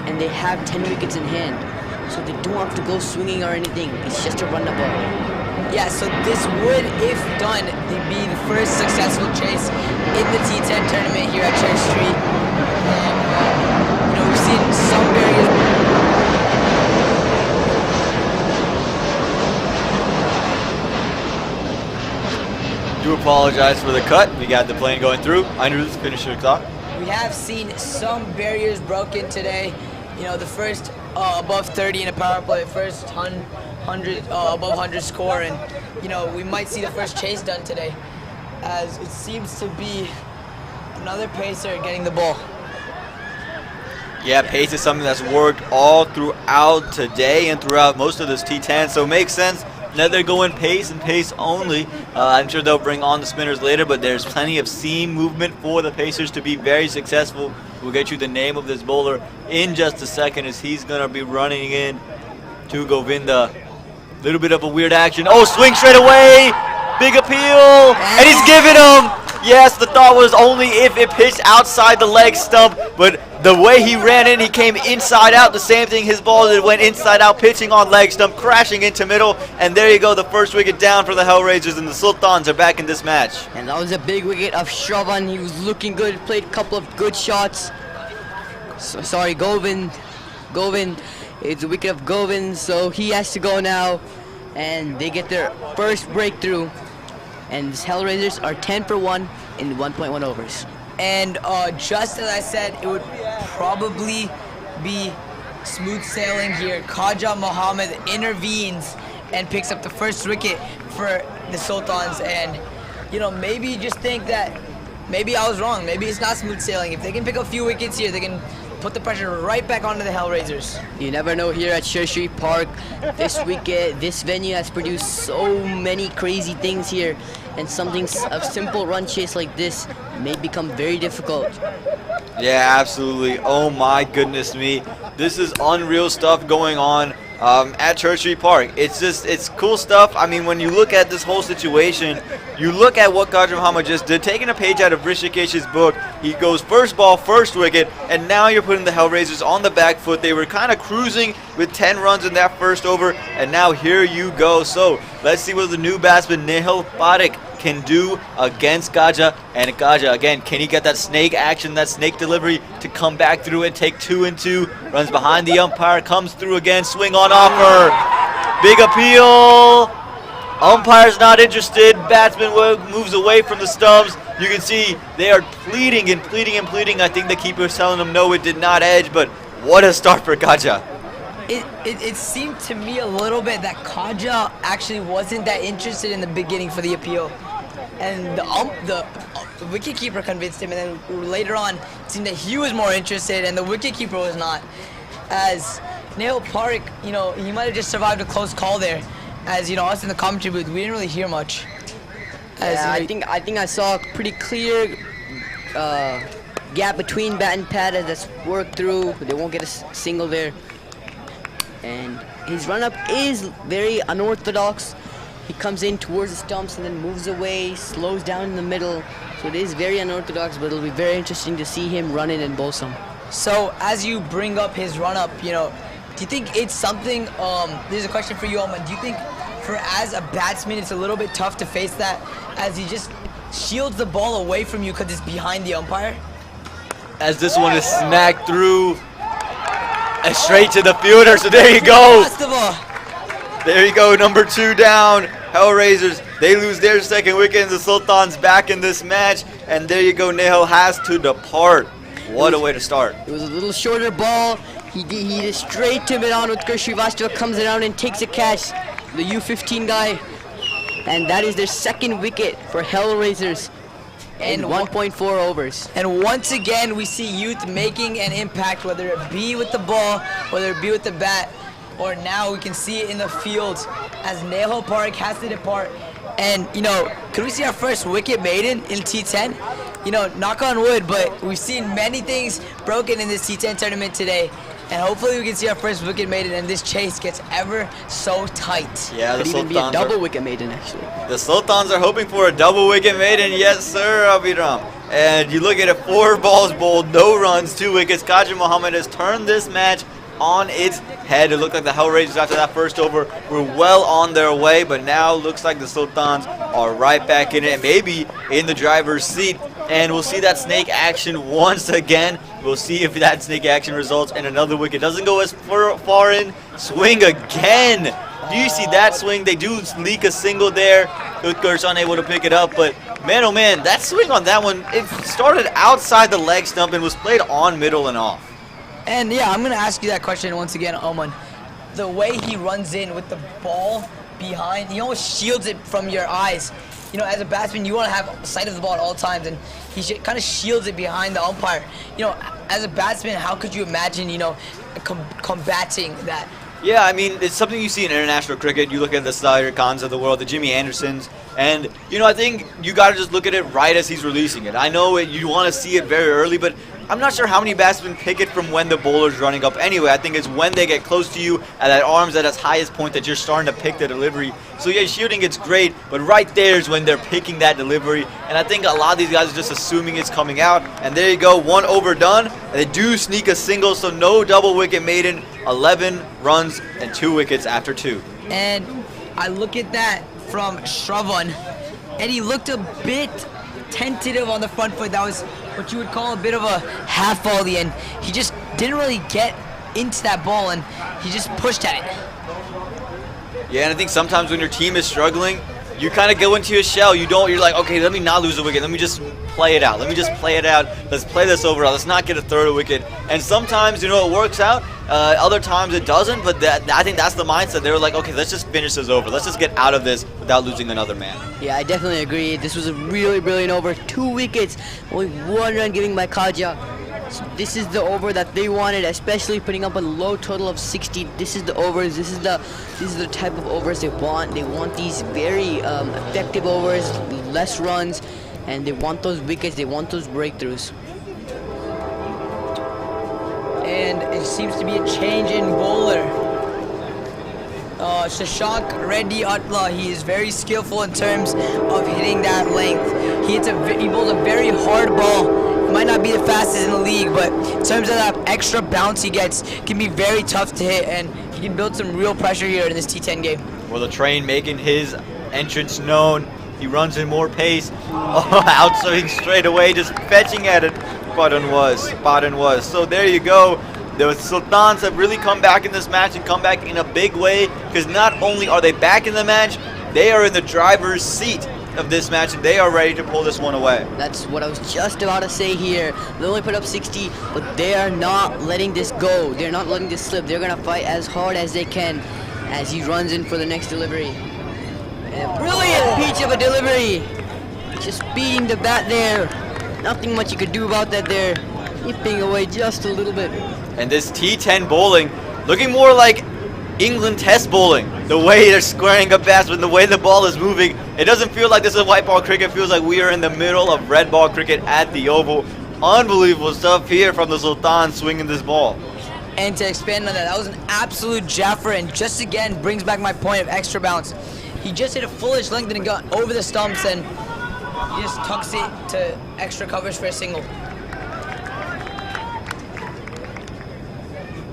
and they have 10 wickets in hand, so they don't have to go swinging or anything. It's just a run the ball. Yeah, so this would, if done, be the first successful chase in the T10 tournament here at Church Street. We've seen some Do apologize for the cut. We got the plane going through. Anirudh, finish your clock. We have seen some barriers broken today. The first above 30 in a power play, first 100 above 100 score, and we might see the first chase done today, as it seems to be another pacer getting the ball. Yeah, pace is something that's worked all throughout today and throughout most of this T10, so it makes sense that they're going pace and pace only. I'm sure they'll bring on the spinners later, but there's plenty of seam movement for the Pacers to be very successful. We'll get you the name of this bowler in just a second, as he's going to be running in to Govinda. Little bit of a weird action. Oh, swing straight away. Big appeal. And he's giving him. Yes, the thought was only if it pitched outside the leg stump, but the way he ran in, he came inside out. The same thing his ball did, went inside out, pitching on leg stump, crashing into middle. And there you go, the first wicket down for the Hellraisers, and the Sultans are back in this match. And that was a big wicket of Shravan. He was looking good, played a couple of good shots. Govind. It's a wicket of Govind, so he has to go now. And they get their first breakthrough. And the Hellraisers are 10 for 1 in 1.1 overs. And just as I said, it would probably be smooth sailing here. Khaja Mohammed intervenes and picks up the first wicket for the Sultans. And, maybe you just think that maybe I was wrong. Maybe it's not smooth sailing. If they can pick up a few wickets here, they can put the pressure right back onto the Hellraisers. You never know here at Church Street Park. This wicket, this venue has produced so many crazy things here, and something, a simple run chase like this may become very difficult. Yeah, absolutely. Oh my goodness me. This is unreal stuff going on. at Church Street Park. It's cool stuff. I mean, when you look at this whole situation, you look at what Khaja Muhammad just did, taking a page out of Rishikesh's book. He goes first ball, first wicket, and now you're putting the Hellraisers on the back foot. They were kind of cruising with 10 runs in that first over, and now here you go. So let's see what the new batsman Nehal Parekh can do against Khaja. And Khaja, again, can he get that snake action, that snake delivery to come back through and take 2 and 2? Runs behind the umpire, comes through again, swing on offer. Big appeal. Umpire's not interested. Batsman moves away from the stumps. You can see they are pleading and pleading and pleading. I think the keeper is telling them no, it did not edge, but what a start for Khaja. It seemed to me a little bit that Khaja actually wasn't that interested in the beginning for the appeal. And the wicketkeeper convinced him, and then later on, it seemed that he was more interested, and the wicketkeeper was not. As Nehal Parekh, he might have just survived a close call there. As us in the commentary booth, we didn't really hear much. Yeah, I think I saw a pretty clear gap between bat and pad that's worked through. They won't get a single there. And his run-up is very unorthodox. He comes in towards the stumps and then moves away, slows down in the middle. So it is very unorthodox, but it'll be very interesting to see him run in and bowl some. So as you bring up his run-up, do you think it's something, there's a question for you, Oman. Do you think as a batsman, it's a little bit tough to face that as he just shields the ball away from you because it's behind the umpire? As this one is smacked through and straight to the fielder, so there you go. There you go, number 2 down. Hellraisers, they lose their second wicket, and the Sultans back in this match. And there you go, Nehal has to depart. What a way to start. It was a little shorter ball. He is straight to mid-on. Utkarsh Srivastava comes around and takes a catch. The U15 guy. And that is their second wicket for Hellraisers in 1.4 overs. And once again, we see youth making an impact, whether it be with the ball, whether it be with the bat, or now we can see it in the field as Nehal Parekh has to depart. And, could we see our first wicket maiden in T10? Knock on wood, but we've seen many things broken in this T10 tournament today. And hopefully we can see our first wicket maiden and this chase gets ever so tight. Yeah, the Could even be a double wicket maiden, actually. The Sultans are hoping for a double wicket maiden. Yes, sir, Abhiram. And you look at it, 4 balls bowled, no runs, 2 wickets. Khaja Muhammad has turned this match on its head. It looked like the Hellraisers after that first over were well on their way, but now looks like the Sultans are right back in it, maybe in the driver's seat. And we'll see that snake action once again. We'll see if that snake action results in another wicket. Doesn't go as far in. Swing again. Do you see that swing? They do leak a single there. Utkarsh unable to pick it up, but man, oh man, that swing on that one, it started outside the leg stump and was played on middle and off. And yeah, I'm going to ask you that question once again, Oman. The way he runs in with the ball behind, he almost shields it from your eyes. As a batsman, you want to have sight of the ball at all times, and he kind of shields it behind the umpire. As a batsman, how could you imagine, combating that? Yeah, I mean, it's something you see in international cricket. You look at the Sahir Khans of the world, the Jimmy Andersons, and, I think you got to just look at it right as he's releasing it. I know you want to see it very early, but I'm not sure how many batsmen pick it from when the bowler's running up anyway. I think it's when they get close to you at that arm's at its highest point that you're starting to pick the delivery. So yeah, shooting it's great, but right there is when they're picking that delivery. And I think a lot of these guys are just assuming it's coming out. And there you go, 1 over done. And they do sneak a single, so no double wicket maiden. 11 runs and 2 wickets after 2. And I look at that from Shravan, and he looked a bit tentative on the front foot. That was what you would call a bit of a half volley, and he just didn't really get into that ball, and he just pushed at it. Yeah, and I think sometimes when your team is struggling, you kind of go into your shell. You're like, okay, let me not lose a wicket. Let me just play it out. Let's play this over. Let's not get a third wicket. And sometimes, it works out. Other times it doesn't, but I think that's the mindset. They were like, okay, let's just finish this over. Let's just get out of this without losing another man. Yeah, I definitely agree. This was a really brilliant over. 2 wickets, only 1 run giving by Khaja. So this is the over that they wanted, especially putting up a low total of 60. This is the overs. This is the type of overs they want. They want these very effective overs, less runs, and they want those wickets. They want those breakthroughs. And it seems to be a change in bowler. Shashank Reddy Atla. He is very skillful in terms of hitting that length. He bowls a very hard ball. He might not be the fastest in the league, but in terms of that extra bounce he gets, it can be very tough to hit, and he can build some real pressure here in this T10 game. Well, the train making his entrance known. He runs in more pace. Oh, outswing straight away, just fetching at it. Spot on was. So there you go. The Sultans have really come back in this match and come back in a big way, because not only are they back in the match, they are in the driver's seat of this match, and they are ready to pull this one away. That's what I was just about to say here. They only put up 60, but they are not letting this go. They're not letting this slip. They're going to fight as hard as they can as he runs in for the next delivery. And a brilliant peach of a delivery. Just beating the bat there. Nothing much you could do about that there. Nipping away just a little bit. And this T10 bowling looking more like England Test bowling. The way they're squaring up bats, and the way the ball is moving, it doesn't feel like this is white ball cricket. It feels like we are in the middle of red ball cricket at the Oval. Unbelievable stuff here from the Sultans swinging this ball. And to expand on that, that was an absolute jaffer, and just again brings back my point of extra bounce. He just hit a foolish length and got over the stumps, and he just tucks it to extra coverage for a single.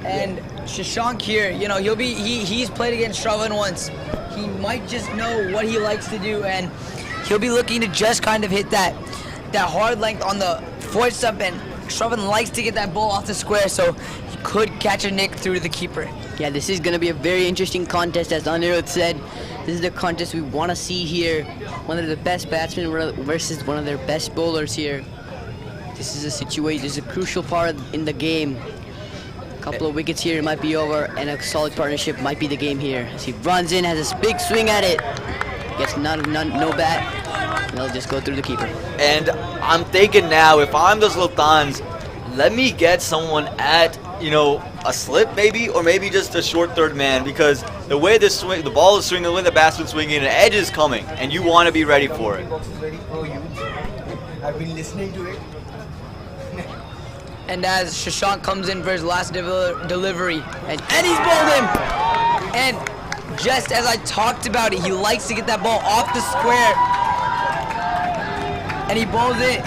And Shashank here, you know, he's played against Shravan once. He might just know what he likes to do, and he'll be looking to just kind of hit that hard length on the fourth stump, and Shravan likes to get that ball off the square, so he could catch a nick through to the keeper. Yeah, this is going to be a very interesting contest, as Anirudh said. This is the contest we want to see here. One of the best batsmen versus one of their best bowlers here. This is a situation, this is a crucial part in the game. A couple of wickets here, it might be over, and a solid partnership might be the game here. As he runs in, has a big swing at it, gets no bat, and they'll just go through the keeper. And I'm thinking now, if I'm the Sultans, let me get someone at, you know, a slip maybe, or maybe just a short third man, because the way this swing, the ball is swinging, the way the batsman's swinging, an edge is coming, and you want to be ready for it. Box is very pro you. I've been listening to it. And as Shashank comes in for his last delivery, and he's bowled him! And just as I talked about it, he likes to get that ball off the square. And he bowls it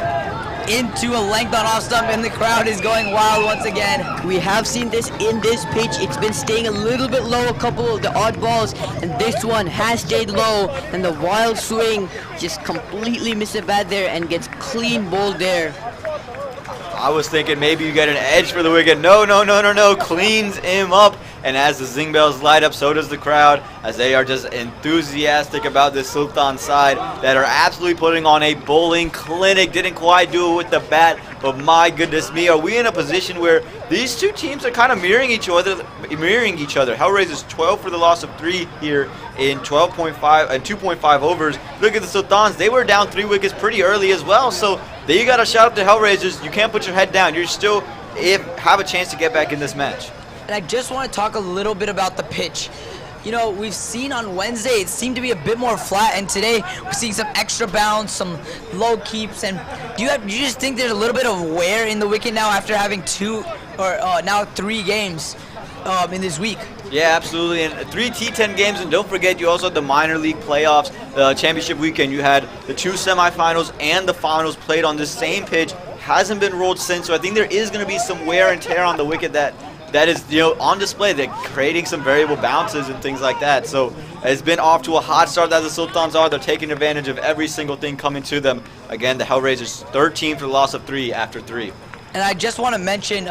into a length on off stump, and the crowd is going wild once again. We have seen this in this pitch. It's been staying a little bit low, a couple of the odd balls, and this one has stayed low, and the wild swing just completely misses a bat there and gets clean bowled there. I was thinking maybe you get an edge for the wicket. No. Cleans him up. And as the zing bells light up, so does the crowd, as they are just enthusiastic about this Sultan side that are absolutely putting on a bowling clinic. Didn't quite do it with the bat, but my goodness me, are we in a position where these two teams are kind of mirroring each other? Hellraisers 12 for the loss of 3 here in 12.5 and 2.5 overs. Look at the Sultans; they were down 3 wickets pretty early as well. So there you got to shout out to Hellraisers. You can't put your head down. You're still have a chance to get back in this match. And I just want to talk a little bit about the pitch. You know, we've seen on Wednesday it seemed to be a bit more flat, and today we're seeing some extra bounce, some low keeps. And do you just think there's a little bit of wear in the wicket now after having 3 games in this week? Yeah, absolutely. And 3 T10 games, and don't forget you also had the minor league playoffs, the championship weekend. You had the 2 semifinals and the finals played on this same pitch. Hasn't been rolled since, so I think there is going to be some wear and tear on the wicket that is, you know, on display. They're creating some variable bounces and things like that. So it's been off to a hot start as the Sultans are. They're taking advantage of every single thing coming to them. Again, the Hellraisers 13 for the loss of 3 after 3. And I just want to mention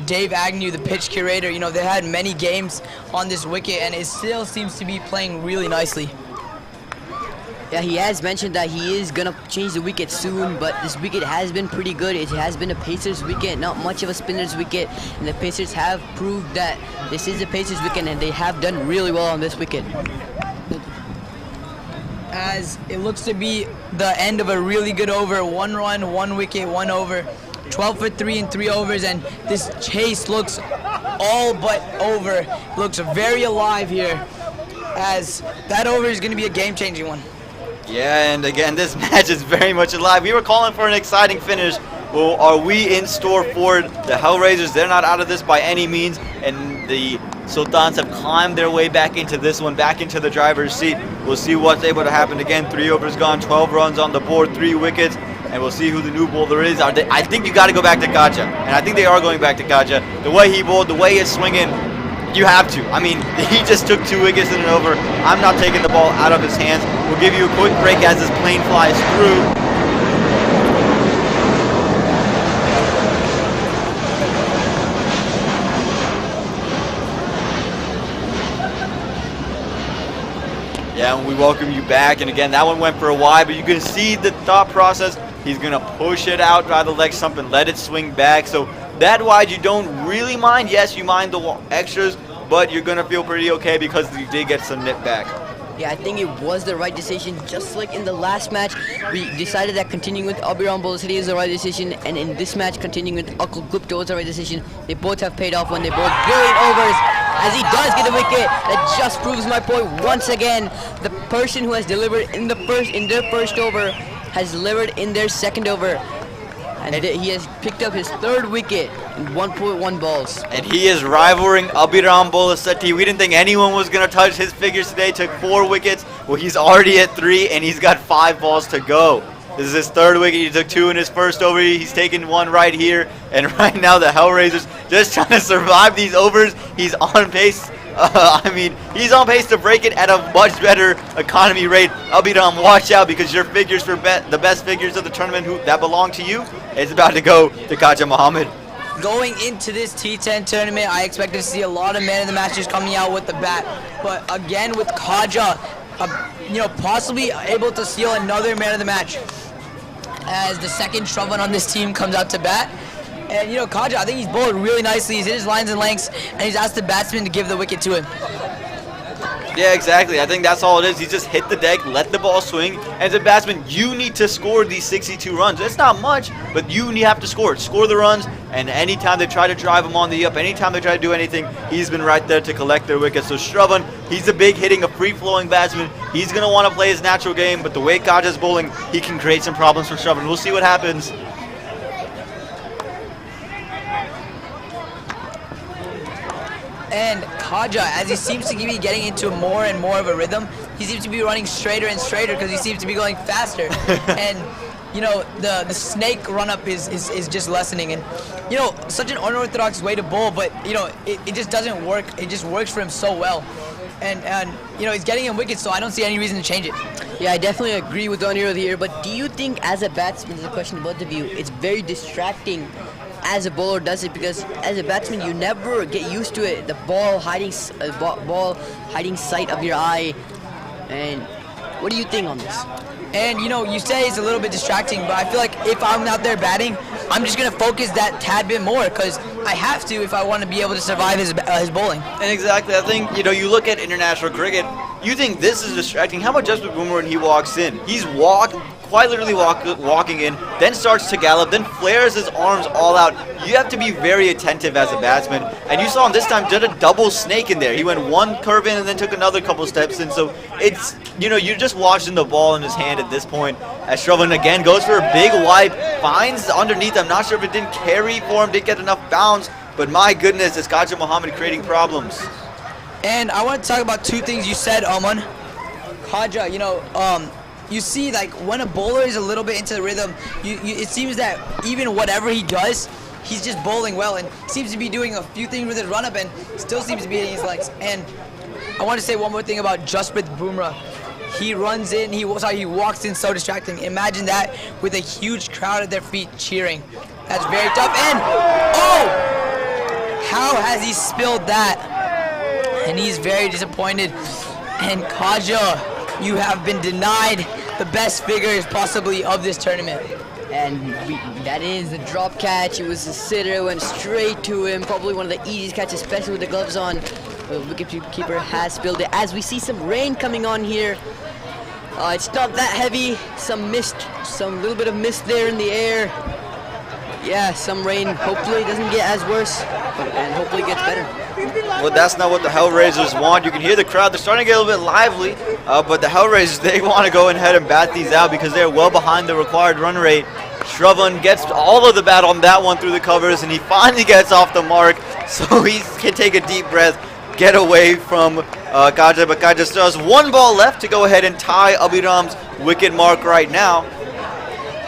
Dave Agnew, the pitch curator. You know, they had many games on this wicket, and it still seems to be playing really nicely. Yeah, he has mentioned that he is going to change the wicket soon, but this wicket has been pretty good. It has been a Pacers wicket, not much of a spinner's wicket, and the Pacers have proved that this is a Pacers wicket, and they have done really well on this wicket. As it looks to be the end of a really good over, 1 run, 1 wicket, 1 over, 12 for 3 in 3 overs, and this chase looks all but over. Looks very alive here, as that over is going to be a game-changing one. Yeah, and again, this match is very much alive. We were calling for an exciting finish. Well, are we in store for the Hellraisers? They're not out of this by any means, and the Sultans have climbed their way back into this one, back into the driver's seat. We'll see what's able to happen again. 3 overs gone, 12 runs on the board, 3 wickets, and we'll see who the new bowler is. I think you got to go back to Kaja, and I think they are going back to Kaja. The way he bowled, the way he's swinging, you have to. I mean, he just took 2 wickets in an over. I'm not taking the ball out of his hands. We'll give you a quick break as this plane flies through. Yeah, and we welcome you back. And again, that one went for a wide, but you can see the thought process. He's going to push it out, drive the leg stump, and let it swing back. So that wide you don't really mind. Yes, you mind the extras, but you're going to feel pretty okay because you did get some nip back. Yeah, I think it was the right decision. Just like in the last match, we decided that continuing with Abhiram Bowler City is the right decision, and in this match, continuing with Akul Gupta was the right decision. They both have paid off when they both brilliant overs. As he does get a wicket, that just proves my point once again. The person who has delivered in their first over has delivered in their second over. And he has picked up his 3rd wicket in 1.1 balls. And he is rivaling Abhiram Bowler City. We didn't think anyone was going to touch his figures today. Took 4 wickets. Well, he's already at 3, and he's got 5 balls to go. This is his 3rd wicket. He took 2 in his first over. He's taken 1 right here. And right now, the Hellraisers just trying to survive these overs. He's on pace. I mean, he's on pace to break it at a much better economy rate. Abhiram, watch out because your figures for the best figures of the tournament that belong to you is about to go to Kaja Muhammad. Going into this T10 tournament, I expected to see a lot of man of the matches coming out with the bat. But again, with Kaja, possibly able to steal another man of the match as the second Shravan on this team comes out to bat. And Kaja, I think he's bowled really nicely. He's hit his lines and lengths, and he's asked the batsman to give the wicket to him. Yeah, exactly. I think that's all it is. He just hit the deck, let the ball swing. As a batsman, you need to score these 62 runs. It's not much, but you have to score it. Score the runs, and anytime they try to drive him on the up, anytime they try to do anything, he's been right there to collect their wickets. So Shravan, he's a big hitting, a free-flowing batsman. He's going to want to play his natural game, but the way Kaja's bowling, he can create some problems for Shravan. We'll see what happens. And Kaja, as he seems to be getting into more and more of a rhythm, he seems to be running straighter and straighter because he seems to be going faster. And the snake run-up is just lessening. And such an unorthodox way to bowl, but it just doesn't work. It just works for him so well. And he's getting him wickets, so I don't see any reason to change it. Yeah, I definitely agree with Doniro here, but do you think as a batsman, this is a question to both of you, it's very distracting as a bowler does it, because as a batsman you never get used to it, the ball hiding sight of your eye. And what do you think on this? And you say it's a little bit distracting, but I feel like if I'm out there batting, I'm just gonna focus that tad bit more because I have to if I want to be able to survive his bowling. And exactly, I think you look at international cricket, you think this is distracting. How about Jasprit Bumrah when he walks in? He's quite literally walking in, then starts to gallop, then flares his arms all out. You have to be very attentive as a batsman. And you saw him this time did a double snake in there. He went 1 curve in and then took another couple steps in. So it's, you're just watching the ball in his hand at this point. As Shravan again goes for a big wipe, finds underneath. I'm not sure if it didn't carry for him, didn't get enough bounce. But my goodness, is Kaja Muhammad creating problems. And I want to talk about 2 things you said, Aman. Kaja, you see, like, when a bowler is a little bit into the rhythm, it seems that even whatever he does, he's just bowling well and seems to be doing a few things with his run-up and still seems to be hitting his legs. And I want to say one more thing about Jasprit Bumrah. He runs in, he walks in so distracting. Imagine that with a huge crowd at their feet cheering. That's very tough. And, how has he spilled that? And he's very disappointed. And Kaja, you have been denied the best figures possibly of this tournament. And that is the drop catch. It was a sitter, went straight to him. Probably one of the easiest catches, especially with the gloves on. The wicketkeeper has spilled it. As we see some rain coming on here, it's not that heavy. Some little bit of mist there in the air. Yeah, some rain. Hopefully it doesn't get as worse, and hopefully it gets better. Well, that's not what the Hellraisers want. You can hear the crowd. They're starting to get a little bit lively, but the Hellraisers, they want to go ahead and bat these out because they're well behind the required run rate. Shravan gets all of the bat on that one through the covers, and he finally gets off the mark. So he can take a deep breath, get away from Kaja, but Kaja still has one ball left to go ahead and tie Abhiram's wicket mark right now.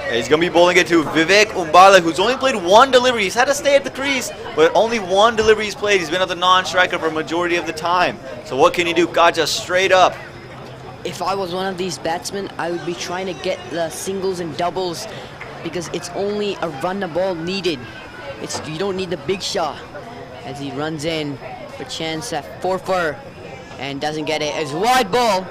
And he's going to be bowling it to Vivek Umbala, who's only played one delivery. He's had to stay at the crease, but only one delivery he's played. He's been at the non-striker for a majority of the time. So what can he do? Kaja straight up. If I was one of these batsmen, I would be trying to get the singles and doubles because it's only a run the ball needed. You don't need the big shot. As he runs in for chance at 4-4 and doesn't get it. It's wide ball,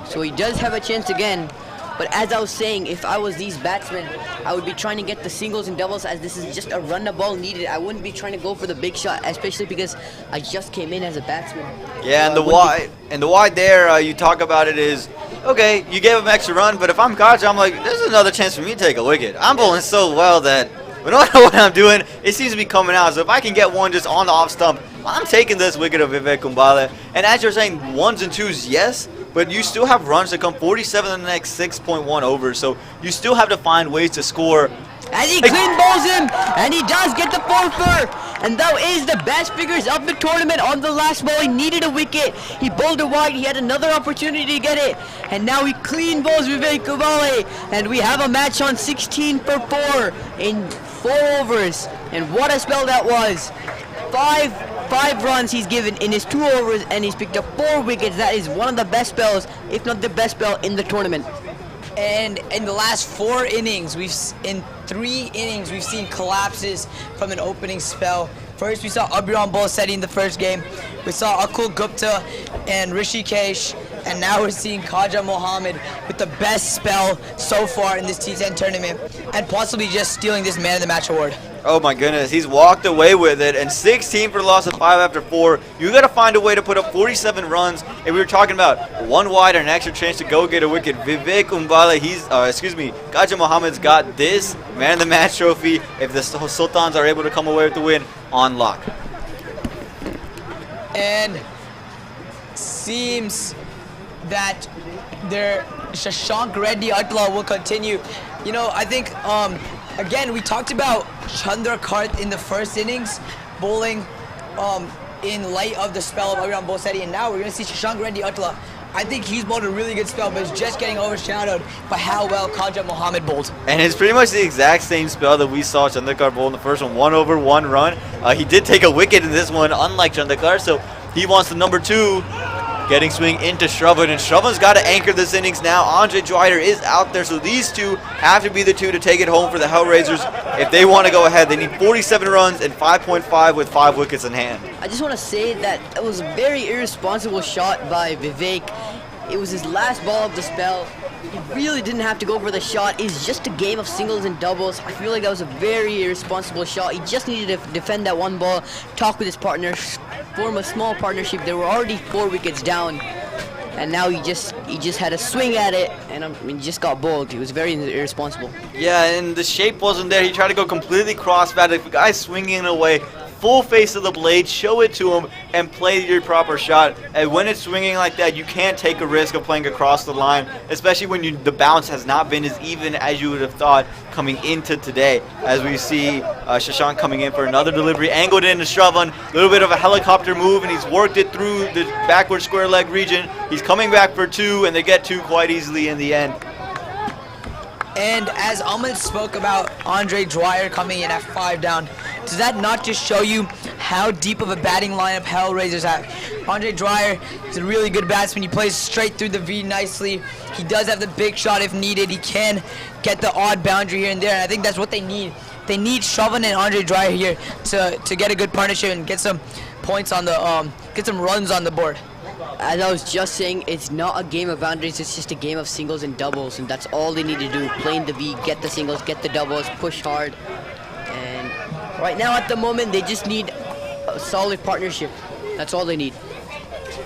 so he does have a chance again. But as I was saying, if I was these batsmen, I would be trying to get the singles and doubles as this is just a run the ball needed. I wouldn't be trying to go for the big shot, especially because I just came in as a batsman. Yeah, and the wide there, you talk about it is, okay, you gave him extra run, but if I'm Kaja, I'm like, there's another chance for me to take a wicket. I'm bowling so well that no matter what I'm doing, it seems to be coming out. So if I can get one just on the off stump, I'm taking this wicket of Vivek Umbala. And as you're saying, ones and twos, yes, but you still have runs to come, 47 in the next 6.1 overs. So you still have to find ways to score. And he clean bowls him, and he does get the 4-4. And that is the best figures of the tournament on the last ball. He needed a wicket. He bowled it wide. He had another opportunity to get it. And now he clean bowls Vivek Umbala. And we have a match on 16 for 4 in 4 overs. And what a spell that was. Five runs he's given in his 2 overs, and he's picked up 4 wickets. That is one of the best spells, if not the best spell in the tournament. And in the last 4 innings, in 3 innings, we've seen collapses from an opening spell. First, we saw Abhiram Bolsetti in the first game. We saw Akul Gupta and Rishikesh. And now we're seeing Khaja Mohammed with the best spell so far in this T10 tournament. And possibly just stealing this Man of the Match award. Oh my goodness, he's walked away with it, and 16 for the loss of 5 after 4. You got to find a way to put up 47 runs, and we were talking about 1 wide and an extra chance to go get a wicket. Vivek Umbala, Khaja Mohammed's got this Man of the Match trophy if the Sultans are able to come away with the win on lock. And seems that their Shashank Reddy Atla will continue. You know, I think again, we talked about Chandra Karth in the first innings, bowling in light of the spell of Abhiram Bolsetti, and now we're going to see Shashank Reddy Atla. I think he's bowled a really good spell, but it's just getting overshadowed by how well Khaja Mohammed bowled. And it's pretty much the exact same spell that we saw Chandrakar bowl in the first one, 1 over 1 run. He did take a wicket in this one, unlike Chandrakar, so he wants the number 2. Getting swing into Shravan, and Shravan's got to anchor this innings now. Andre Dwyer is out there, so these two have to be the 2 to take it home for the Hellraisers. If they want to go ahead, they need 47 runs and 5.5 with 5 wickets in hand. I just want to say that it was a very irresponsible shot by Vivek. It was his last ball of the spell. He really didn't have to go for the shot. It's just a game of singles and doubles. I feel like that was a very irresponsible shot. He just needed to defend that 1 ball, talk with his partner, form a small partnership. They were already 4 wickets down, and now he just had a swing at it, and he just got bowled. He was very irresponsible. Yeah, and the shape wasn't there. He tried to go completely cross-batted. If the guy's swinging away, full face of the blade, show it to him, and play your proper shot. And when it's swinging like that, you can't take a risk of playing across the line, especially when the bounce has not been as even as you would have thought coming into today. As we see Shashank coming in for another delivery, angled into Shravan, a little bit of a helicopter move, and he's worked it through the backward square leg region. He's coming back for 2, and they get 2 quite easily in the end. And as Ahmed spoke about Andre Dwyer coming in at 5 down, does that not just show you how deep of a batting lineup Hellraisers have? Andre Dwyer is a really good batsman. He plays straight through the V nicely. He does have the big shot if needed. He can get the odd boundary here and there, and I think that's what they need. They need Shravan and Andre Dwyer here to get a good partnership and get some points on the get some runs on the board. As I was just saying, it's not a game of boundaries, it's just a game of singles and doubles, and that's all they need to do. Play in the V, get the singles, get the doubles, push hard. And right now at the moment, they just need a solid partnership. That's all they need.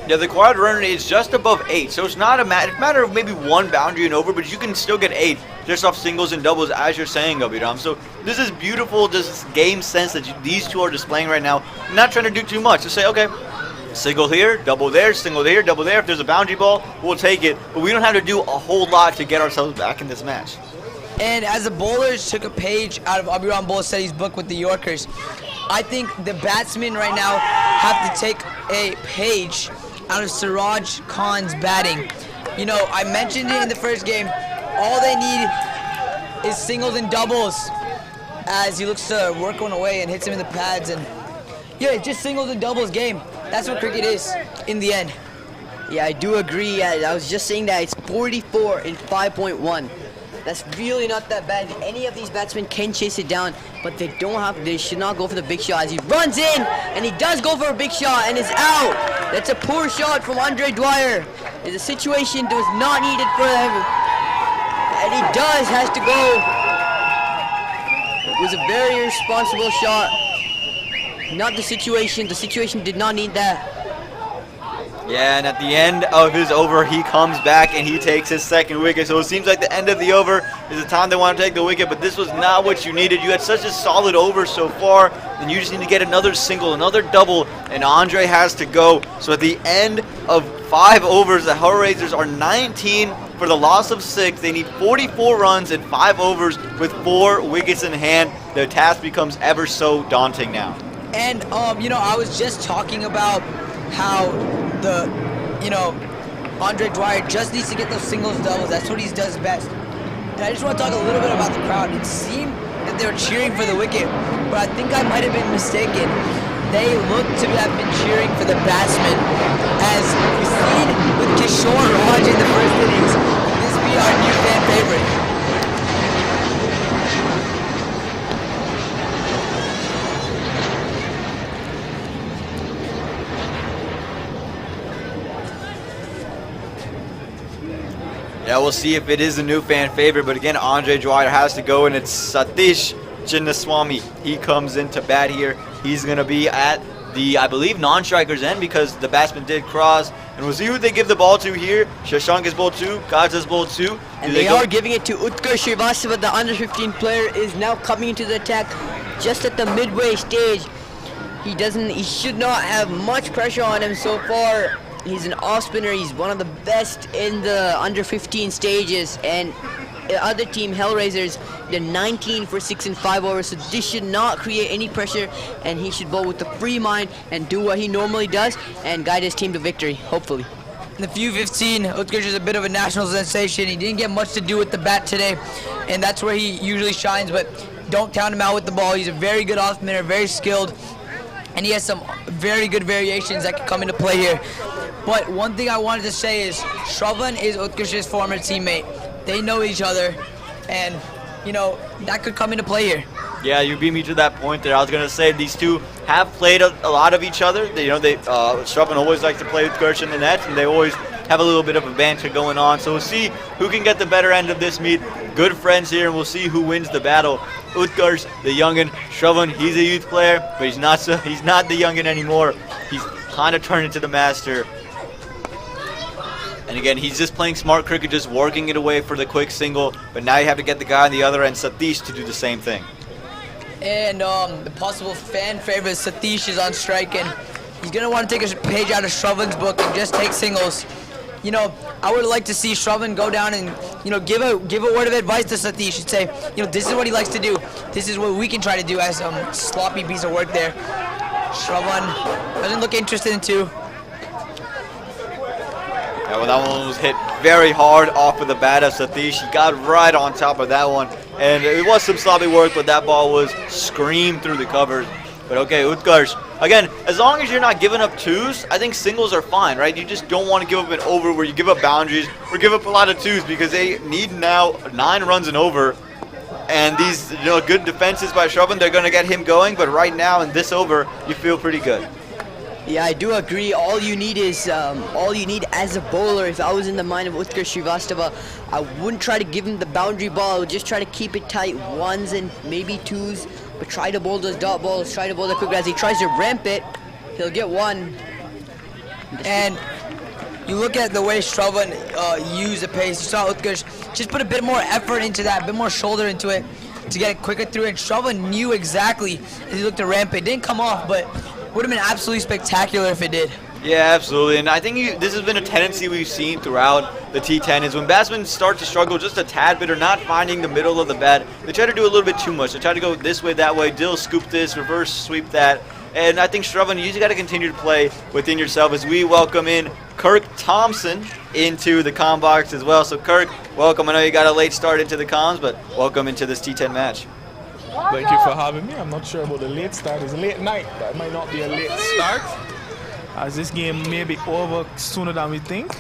Yeah, the quad run rate is just above 8, so it's not a matter of maybe 1 boundary and over, but you can still get 8 just off singles and doubles, as you're saying, Abhiram. So this is beautiful, this game sense that these 2 are displaying right now. Not trying to do too much. Just say, okay, single here, double there, single there, double there. If there's a boundary ball, we'll take it. But we don't have to do a whole lot to get ourselves back in this match. And as the bowlers took a page out of Abhiram Bolsetti's book with the Yorkers, I think the batsmen right now have to take a page out of Siraj Khan's batting. You know, I mentioned it in the first game. All they need is singles and doubles as he looks to work one away and hits him in the pads. And yeah, it's just singles and doubles game. That's what cricket is in the end. Yeah, I do agree. I was just saying that it's 44 in 5.1. That's really not that bad. Any of these batsmen can chase it down, but they should not go for the big shot. As he runs in, and he does go for a big shot, and is out. That's a poor shot from Andre Dwyer. The situation was not needed for him, and he has to go. It was a very irresponsible shot. Not the situation. The situation did not need that. Yeah, and at the end of his over, he comes back and he takes his second wicket. So it seems like the end of the over is the time they want to take the wicket, but this was not what you needed. You had such a solid over so far, and you just need to get another single, another double, and Andre has to go. So at the end of 5 overs, the Hellraisers are 19 for the loss of 6. They need 44 runs in 5 overs with 4 wickets in hand. The task becomes ever so daunting now. And, you know, I was just talking about how Andre Dwyer just needs to get those singles, doubles. That's what he does best. And I just want to talk a little bit about the crowd. It seemed that they were cheering for the wicket, but I think I might have been mistaken. They look to have been cheering for the batsman. As we've seen with Kishore Raj in the first innings, this be our new fan favorite. Yeah, we'll see if it is a new fan favorite, but again, Andre Dwyer has to go, and it's Satish Chinnaswamy. He comes into bat here. He's going to be at the, I believe, non-striker's end because the batsman did cross. And we'll see who they give the ball to here. Shashank is bowled 2, Gaj is bowled 2. And they are giving it to Utkarsh Srivastava, the under-15 player, is now coming into the attack just at the midway stage. He should not have much pressure on him so far. He's an off spinner. He's one of the best in the under 15 stages, and the other team, Hellraisers, they're 19 for 6 and 5 overs, so this should not create any pressure, and he should bowl with a free mind and do what he normally does and guide his team to victory, hopefully. In the few 15, Utkarsh is a bit of a national sensation. He didn't get much to do with the bat today, and that's where he usually shines, but don't count him out with the ball. He's a very good off spinner, very skilled, and he has some very good variations that can come into play here. But one thing I wanted to say is Shravan is Utkarsh's former teammate. They know each other, and, you know, that could come into play here. Yeah, you beat me to that point there. I was going to say these two have played a lot of each other. Shravan always likes to play Utkarsh in the nets, and they always have a little bit of a banter going on. So we'll see who can get the better end of this meet. Good friends here, and we'll see who wins the battle. Utkarsh, the youngin. Shravan, he's a youth player, but he's not the youngin anymore. He's kind of turned into the master. And again, he's just playing smart cricket, just working it away for the quick single. But now you have to get the guy on the other end, Satish, to do the same thing. And the possible fan favorite, Satish, is on strike, and he's going to want to take a page out of Shravan's book and just take singles. You know, I would like to see Shravan go down and, you know, give a word of advice to Satish and say, you know, this is what he likes to do. This is what we can try to do as some sloppy piece of work there. Shravan doesn't look interested in 2. Yeah, well, that one was hit very hard off of the bat of Satish. He got right on top of that one. And it was some sloppy work, but that ball was screamed through the covers. But okay, Utkarsh, again, as long as you're not giving up 2s, I think singles are fine, right? You just don't want to give up an over where you give up boundaries or give up a lot of 2s because they need now 9 runs and over. And these, you know, good defenses by Shravan, they're going to get him going. But right now in this over, you feel pretty good. Yeah, I do agree. All you need as a bowler, if I was in the mind of Utkarsh Srivastava, I wouldn't try to give him the boundary ball. I would just try to keep it tight, 1s and maybe 2s, but try to bowl those dot balls, try to bowl the quick. As he tries to ramp it, he'll get 1. And you look at the way Shravan used the pace. You saw Utkarsh just put a bit more effort into that, a bit more shoulder into it to get it quicker through. And Shravan knew exactly as he looked to ramp it. It didn't come off, but would have been absolutely spectacular if it did. Yeah, absolutely. And I think this has been a tendency we've seen throughout the T10 is when batsmen start to struggle just a tad bit or not finding the middle of the bat, they try to do a little bit too much. They try to go this way, that way, Dill scoop this, reverse sweep that. And I think, Shravan, you just got to continue to play within yourself as we welcome in Kirk Thompson into the comm box as well. So, Kirk, welcome. I know you got a late start into the comms, but welcome into this T10 match. Thank you for having me. I'm not sure about the late start. It's a late night. That might not be a late start, as this game may be over sooner than we think.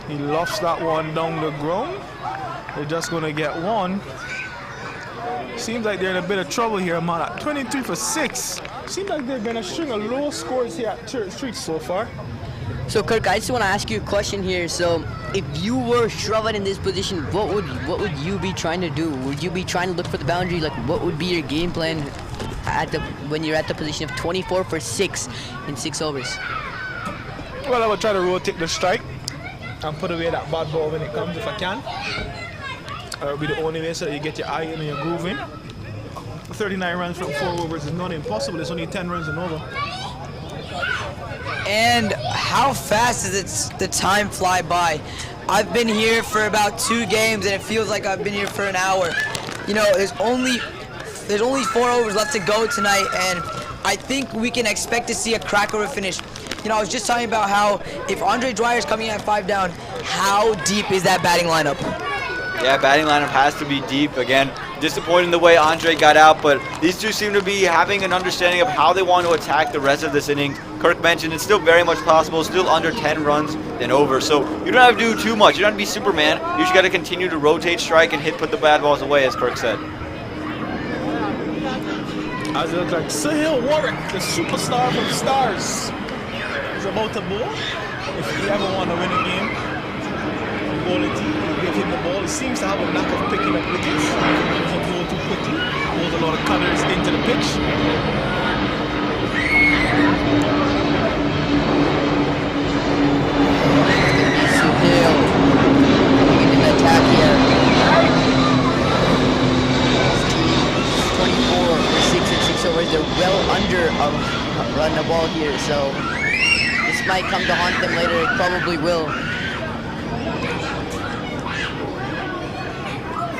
He lofts that one down the ground. They're just going to get one. Seems like they're in a bit of trouble here, man. At 23 for 6. Seems like they've been a string of low scores here at Church Street so far. So Kirk, I just want to ask you a question here. So if you were Shravan in this position, what would you be trying to do? Would you be trying to look for the boundary? Like, what would be your game plan when you're at the position of 24 for 6 in 6 overs? Well, I would try to rotate the strike and put away that bad ball when it comes if I can. That would be the only way so that you get your eye in and your groove in. 39 runs from 4 overs is not impossible. It's only 10 runs and over. And how fast does the time fly by? I've been here for about 2 games and it feels like I've been here for an hour. You know, there's only 4 overs left to go tonight, and I think we can expect to see a cracker of a finish. You know, I was just talking about how if Andre Dwyer's coming at 5 down, how deep is that batting lineup? Yeah, batting lineup has to be deep. Again, disappointing the way Andre got out, but these two seem to be having an understanding of how they want to attack the rest of this inning. Kirk mentioned it's still very much possible, still under 10 runs and over. So you don't have to do too much. You don't have to be Superman. You just got to continue to rotate, strike, and put the bad balls away, as Kirk said. As it looks like Sahil Warwick, the superstar from Stars, is about to bowl. If he ever want to win a game, bowling team, give him the ball. He seems to have a knack of picking up wickets. He can go too quickly, pulls a lot of cutters into the pitch. Sahil getting the attack here. 24 for 6 and 6 overs. They're well under a run a ball here, so this might come to haunt them later. It probably will.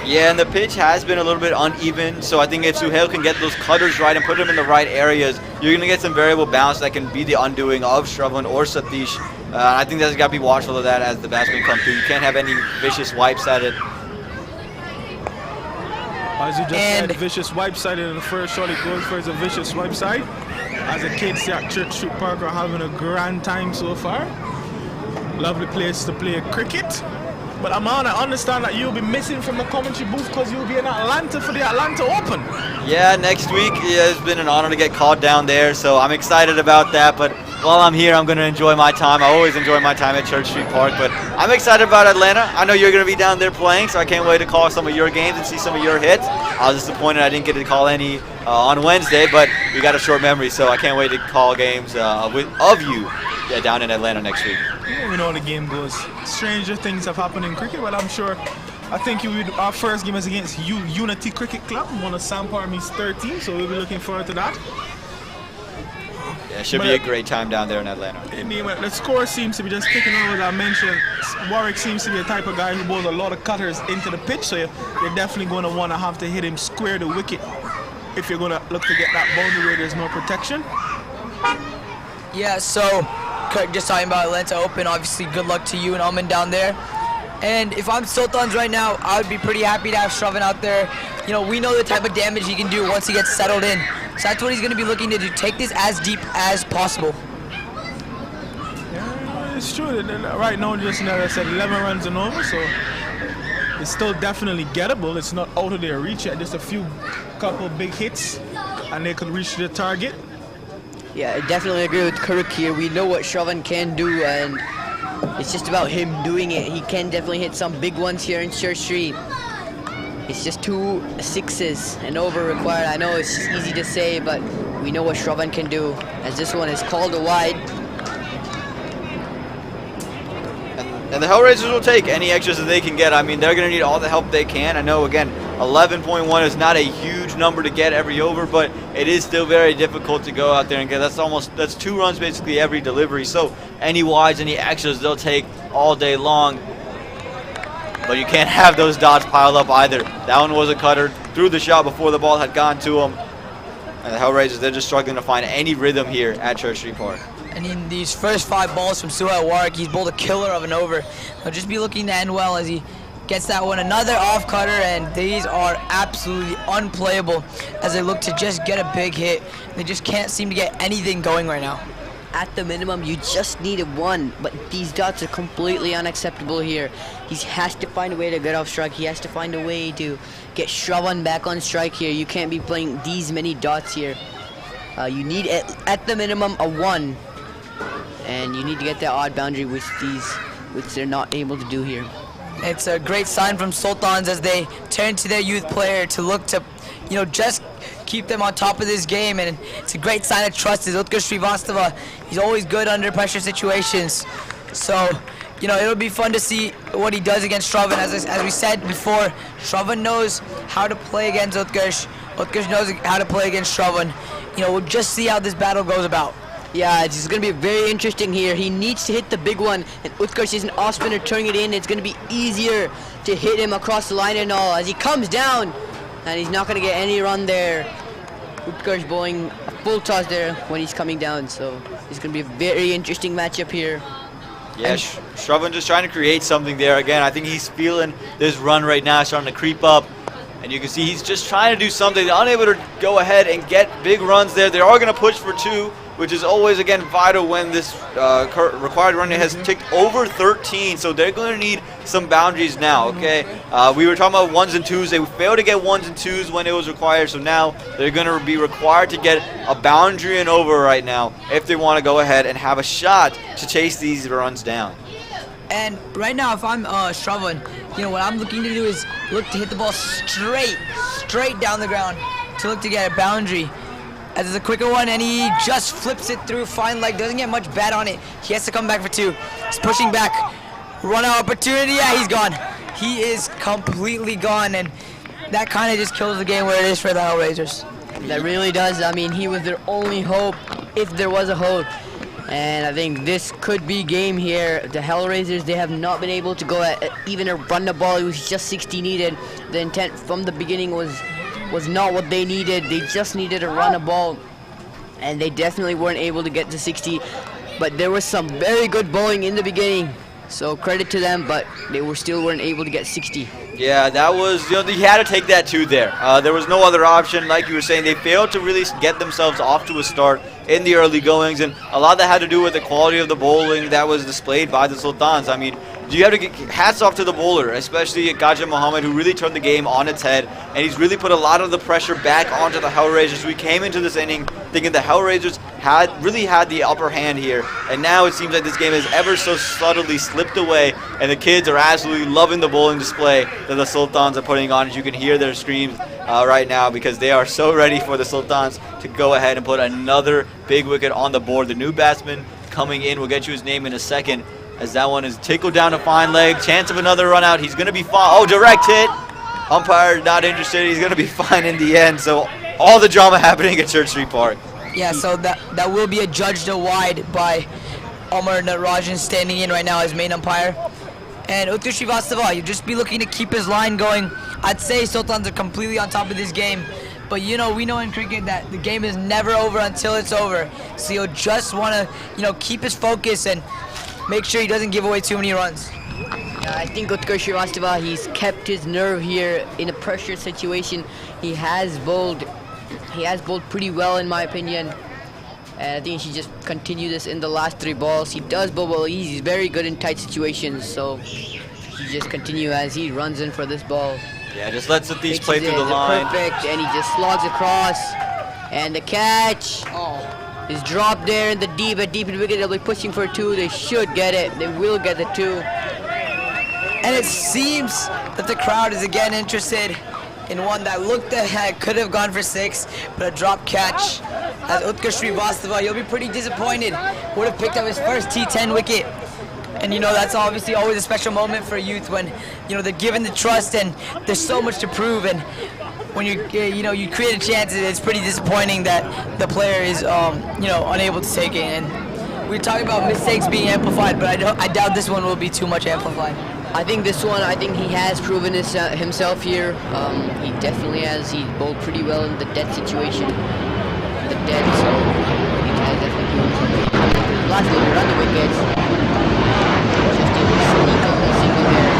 Yeah, and the pitch has been a little bit uneven, so I think if Suhail can get those cutters right and put them in the right areas, you're going to get some variable bounce that can be the undoing of Shravan or Satish. I think that's got to be watchful of that as the batsmen come through. You can't have any vicious wipes at it. As you just said, vicious wipe side in the first shot. He goes for his vicious wipe side. As the kids here at Church Street Park are having a grand time so far. Lovely place to play cricket. But Aman, I understand that you'll be missing from the commentary booth because you'll be in Atlanta for the Atlanta Open. Yeah, next week. Yeah, it's been an honor to get called down there, so I'm excited about that. But while I'm here, I'm going to enjoy my time. I always enjoy my time at Church Street Park, but I'm excited about Atlanta. I know you're going to be down there playing, so I can't wait to call some of your games and see some of your hits. I was disappointed I didn't get to call any on Wednesday, but we got a short memory, so I can't wait to call games of you down in Atlanta next week. Yeah, we know how the game goes. Stranger things have happened in cricket, but I'm sure. I think our first game is against Unity Cricket Club, one of Sam Parmy's 13, so we'll be looking forward to that. Yeah, it should be a great time down there in Atlanta. The score seems to be just kicking over, as I mentioned. Warwick seems to be the type of guy who bowls a lot of cutters into the pitch, so you're definitely going to want to have to hit him square the wicket if you're going to look to get that boundary where there's no protection. Yeah, so Kirk, just talking about Atlanta Open, obviously good luck to you and Alman down there. And if I'm Sultans right now, I would be pretty happy to have Shravan out there. You know, we know the type of damage he can do once he gets settled in. So that's what he's going to be looking to do, take this as deep as possible. Yeah, it's true. Right now, just as I said, 11 runs and over, so it's still definitely gettable. It's not out of their reach yet. Just a couple big hits, and they could reach their target. Yeah, I definitely agree with Kirk here. We know what Shravan can do, and it's just about him doing it. He can definitely hit some big ones here in Church Street. It's just 2 6s and over required. I know it's easy to say, but we know what Shravan can do, as this one is called a wide. And the Hellraisers will take any extras that they can get. I mean, they're going to need all the help they can. I know, again, 11.1 is not a huge number to get every over, but it is still very difficult to go out there and get. That's 2 runs basically every delivery. So any wides, any extras, they'll take all day long. But you can't have those dots piled up either. That one was a cutter, threw the shot before the ball had gone to him. And the Hellraisers, they're just struggling to find any rhythm here at Church Street Park. And in these first 5 balls from Suhail Warwick, he's bowled a killer of an over. He'll just be looking to end well as he gets that one. Another off cutter, and these are absolutely unplayable as they look to just get a big hit. They just can't seem to get anything going right now. At the minimum, you just need a 1, but these dots are completely unacceptable here. He has to find a way to get off strike. He has to find a way to get Shravan back on strike here. You can't be playing these many dots here. You need, at the minimum, a 1, and you need to get that odd boundary, which they're not able to do here. It's a great sign from Sultans as they turn to their youth player to look to, just keep them on top of this game, and it's a great sign of trust. Is Utkarsh Srivastava. He's always good under pressure situations. So, it'll be fun to see what he does against Shravan. As we said before, Shravan knows how to play against Utkarsh. Utkarsh knows how to play against Shravan. We'll just see how this battle goes about. Yeah, it's going to be very interesting here. He needs to hit the big one, and Utkarsh is an off spinner turning it in. It's going to be easier to hit him across the line and all as he comes down, and he's not going to get any run there. Utkarsh bowling a full toss there when he's coming down, so it's going to be a very interesting matchup here. Yeah, Shravan just trying to create something there. Again, I think he's feeling this run right now starting to creep up. And you can see he's just trying to do something. They're unable to go ahead and get big runs there. They are going to push for 2, which is always, again, vital when this required run has ticked over 13. So they're going to need some boundaries now, okay? We were talking about 1s and 2s. They failed to get 1s and 2s when it was required. So now they're going to be required to get a boundary and over right now if they want to go ahead and have a shot to chase these runs down. And right now, if I'm Shravan, what I'm looking to do is look to hit the ball straight down the ground to look to get a boundary. As it's a quicker one, and he just flips it through, fine leg, doesn't get much bat on it. He has to come back for 2. He's pushing back. Run out opportunity, yeah, he's gone. He is completely gone, and that kind of just kills the game where it is for the Hellraisers. That really does. I mean, he was their only hope, if there was a hope. And I think this could be game here. The Hellraisers, they have not been able to go at even a run the ball. It was just 60 needed. The intent from the beginning was not what they needed. They just needed to run a ball, and they definitely weren't able to get to 60. But there was some very good bowling in the beginning, so credit to them, but they weren't able to get 60. Yeah, that was, he had to take that 2 there. There was no other option. Like you were saying, they failed to really get themselves off to a start in the early goings, and a lot of that had to do with the quality of the bowling that was displayed by the Sultans. I mean, you have to get hats off to the bowler, especially Ghaja Muhammad, who really turned the game on its head, and he's really put a lot of the pressure back onto the Hellraisers. We came into this inning thinking the Hellraisers really had the upper hand here, and now it seems like this game has ever so subtly slipped away, and the kids are absolutely loving the bowling display that the Sultans are putting on. As you can hear their screams right now, because they are so ready for the Sultans to go ahead and put another big wicket on the board. The new batsman coming in, we'll get you his name in a second, as that one is tickled down a fine leg. Chance of another run out. He's going to be fine. Oh, direct hit. Umpire not interested. He's going to be fine in the end. So all the drama happening at Church Street Park. Yeah, so that will be adjudged a wide by Amar Natarajan standing in right now as main umpire. And Utkarsh Srivastava, you'll just be looking to keep his line going. I'd say Sultans are completely on top of this game. But we know in cricket that the game is never over until it's over. So you'll just want to, keep his focus and make sure he doesn't give away too many runs. I think Utkarsh Srivastava, he's kept his nerve here in a pressure situation. He has bowled pretty well, in my opinion. And I think he should just continue this in the last 3 balls. He does bowl well. He's very good in tight situations, so he just continue as he runs in for this ball. Yeah, just let Satish play through the line. Perfect, and he just slogs across. And the catch is dropped there in the deep in the wicket. They'll be pushing for 2. They should get it. They will get the 2. And it seems that the crowd is again interested in one that looked ahead, could have gone for 6, but a drop catch. As Utkarsh Srivastava, you'll be pretty disappointed. Would have picked up his first T10 wicket. And that's obviously always a special moment for youth when they're given the trust and there's so much to prove. And when you create a chance, it's pretty disappointing that the player is unable to take it. And we're talking about mistakes being amplified, but I doubt this one will be too much amplified. I think this one, he has proven himself here. He definitely has. He bowled pretty well in the dead situation. The dead, so he has definitely proven something. Last ball, around the wickets. Just able to sneak up a single there.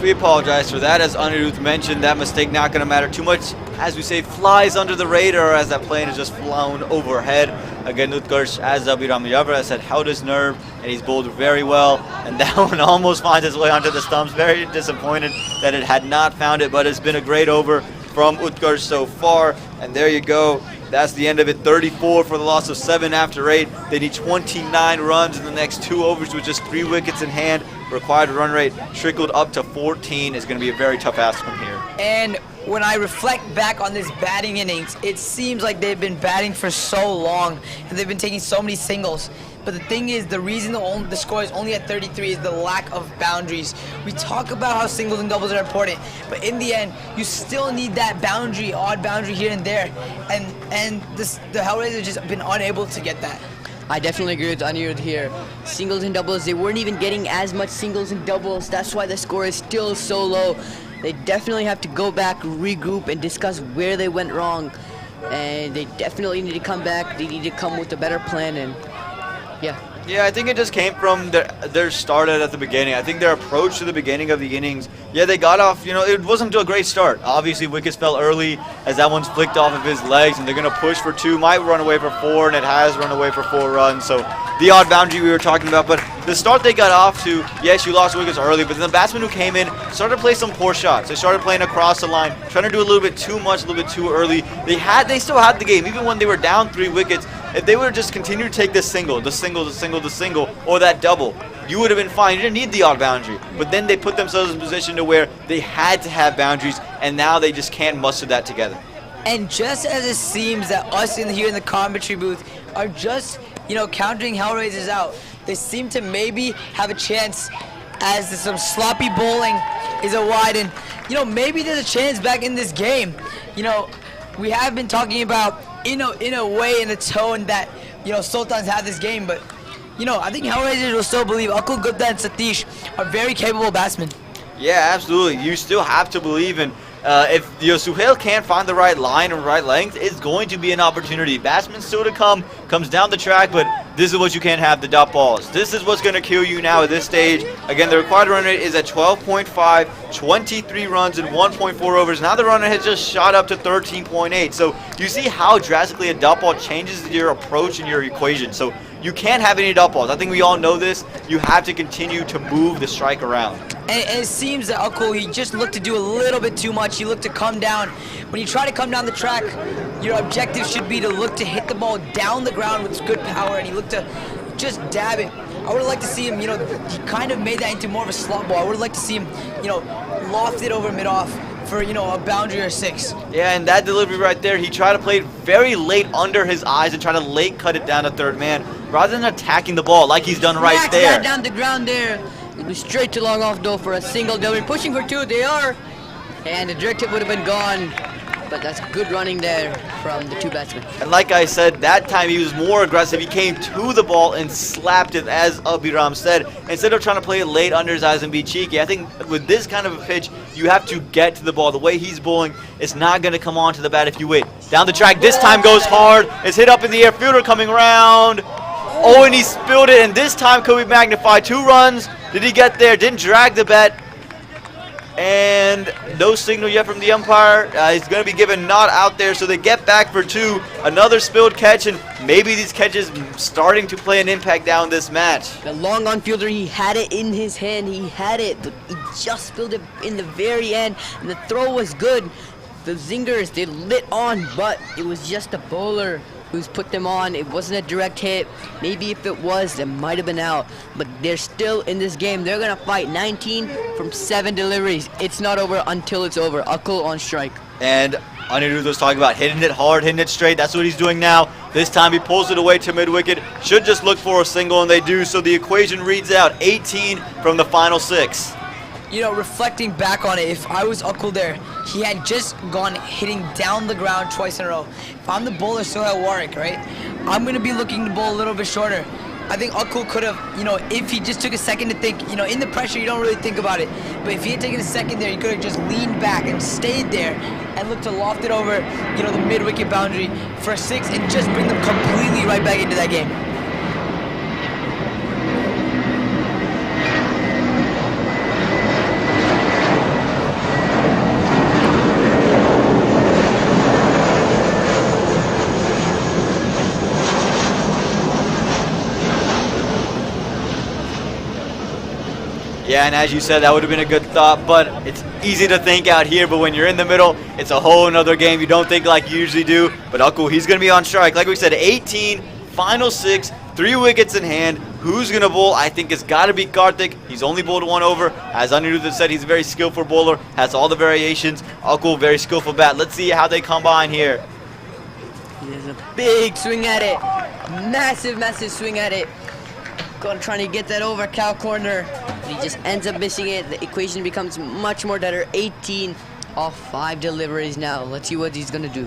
We apologize for that. As Anirudh mentioned, that mistake not going to matter too much. As we say, flies under the radar as that plane is just flown overhead. Again, Utkarsh, as Abhiram Yavra said, held his nerve, and he's bowled very well. And that one almost finds its way onto the stumps. Very disappointed that it had not found it, but it's been a great over from Utkarsh so far. And there you go. That's the end of it. 34 for the loss of 7 after 8. They need 29 runs in the next 2 overs with just 3 wickets in hand. Required run rate trickled up to 14. Is going to be a very tough ask from here. And when I reflect back on this batting innings, it seems like they've been batting for so long and they've been taking so many singles. But the thing is, the reason the score is only at 33 is the lack of boundaries. We talk about how singles and doubles are important, but in the end, you still need that boundary, odd boundary here and there. And the Hellraisers have just been unable to get that. I definitely agree with Anirudh here. Singles and doubles, they weren't even getting as much singles and doubles. That's why the score is still so low. They definitely have to go back, regroup, and discuss where they went wrong. And they definitely need to come back. They need to come with a better plan. And yeah, I think it just came from their start at the beginning. I think their approach to the beginning of the innings, they got off, it wasn't a great start. Obviously, wickets fell early as that one's flicked off of his legs, and they're going to push for 2, might run away for 4, and it has run away for 4 runs. So the odd boundary we were talking about, but the start they got off to, yes, you lost wickets early, but then the batsmen who came in started to play some poor shots. They started playing across the line, trying to do a little bit too much, a little bit too early. They still had the game, even when they were down 3 wickets. If they would have just continued to take the single, or that double, you would have been fine. You didn't need the odd boundary. But then they put themselves in a position to where they had to have boundaries, and now they just can't muster that together. And just as it seems that us here in the commentary booth are just, countering Hellraisers out, they seem to maybe have a chance as some sloppy bowling is a wide, and maybe there's a chance back in this game. We have been talking about in a way, in a tone that Sultans have this game, but I think Hellraisers will still believe Akul Gupta and Satish are very capable batsmen. Yeah, absolutely. You still have to believe in. If Suhail can't find the right line or right length, it's going to be an opportunity. Batsmen still to come, comes down the track, but this is what you can't have, the dot balls. This is what's going to kill you now at this stage. Again, the required run rate is at 12.5, 23 runs in 1.4 overs. Now the run rate has just shot up to 13.8. So you see how drastically a dot ball changes your approach and your equation. So you can't have any dot balls. I think we all know this. You have to continue to move the strike around. And it seems that Akul, he just looked to do a little bit too much. He looked to come down. When you try to come down the track, your objective should be to look to hit the ball down the ground with good power, and he looked to just dab it. I would have liked to see him, he kind of made that into more of a slot ball. I would have liked to see him, loft it over mid-off for, a boundary or 6. Yeah, and that delivery right there, he tried to play it very late under his eyes and try to late cut it down to third man, rather than attacking the ball like he's done right there. That down the ground there. It'll be straight to long off though for a single. They'll be pushing for 2, they are. And the direct hit would have been gone. But that's good running there from the 2 batsmen. And like I said, that time he was more aggressive. He came to the ball and slapped it, as Abhiram said, instead of trying to play it late under his eyes and be cheeky. I think with this kind of a pitch, you have to get to the ball. The way he's bowling, it's not going to come onto the bat if you wait. Down the track, this time goes hard. It's hit up in the air. Fielder coming around. Oh, and he spilled it, and this time could be magnified. 2 runs. Did he get there? Didn't drag the bat. And no signal yet from the umpire. He's going to be given not out there, so they get back for 2. Another spilled catch, and maybe these catches starting to play an impact down this match. The long on fielder, he had it in his hand. He had it, but he just spilled it in the very end. And the throw was good. The zingers, they lit on, but it was just the bowler who's put them on. It wasn't a direct hit. Maybe if it was, they might have been out. But they're still in this game. They're going to fight 19 from 7 deliveries. It's not over until it's over. Akul on strike. And Anirudh was talking about hitting it hard, hitting it straight. That's what he's doing now. This time he pulls it away to mid-wicket. Should just look for a single, and they do. So the equation reads out 18 from the final 6. You know, reflecting back on it, if I was Akul there, he had just gone hitting down the ground twice in a row. If I'm the bowler still at Warwick, right, I'm going to be looking to bowl a little bit shorter. I think Akul could have, you know, if he just took a second to think, you know, in the pressure you don't really think about it. But if he had taken a second there, he could have just leaned back and stayed there and looked to loft it over, you know, the mid-wicket boundary for a 6 and just bring them completely right back into that game. Yeah, and as you said, that would have been a good thought, but it's easy to think out here, but when you're in the middle, it's a whole nother game. You don't think like you usually do, but Akul, he's going to be on strike. Like we said, 18, final 6, 3 wickets in hand. Who's going to bowl? I think it's got to be Karthik. He's only bowled 1 over. As Anirudh said, he's a very skillful bowler, has all the variations. Akul, very skillful bat. Let's see how they combine here. There's a big swing at it. Massive, massive swing at it. Trying to get that over cow corner. He just ends up missing it. The equation becomes much more better. 18 off 5 deliveries now. Let's see what he's going to do.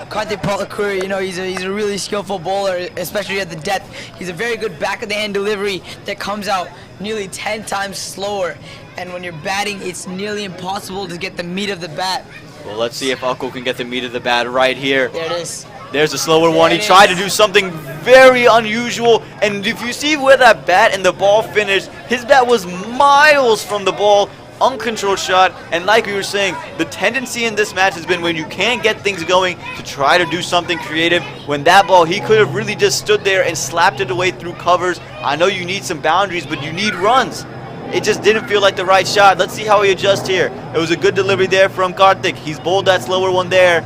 Karthik Palakuri, you know, he's a really skillful bowler, especially at the depth. He's a very good back-of-the-hand delivery that comes out nearly 10 times slower. And when you're batting, it's nearly impossible to get the meat of the bat. Well, let's see if Akul can get the meat of the bat right here. There it is. There's a slower one. He tried to do something very unusual, and if you see where that bat and the ball finished, his bat was miles from the ball, uncontrolled shot, and like we were saying, the tendency in this match has been when you can't get things going to try to do something creative. When that ball, he could have really just stood there and slapped it away through covers. I know you need some boundaries, but you need runs. It just didn't feel like the right shot. Let's see how he adjusts here. It was a good delivery there from Karthik. He's bowled that slower one there.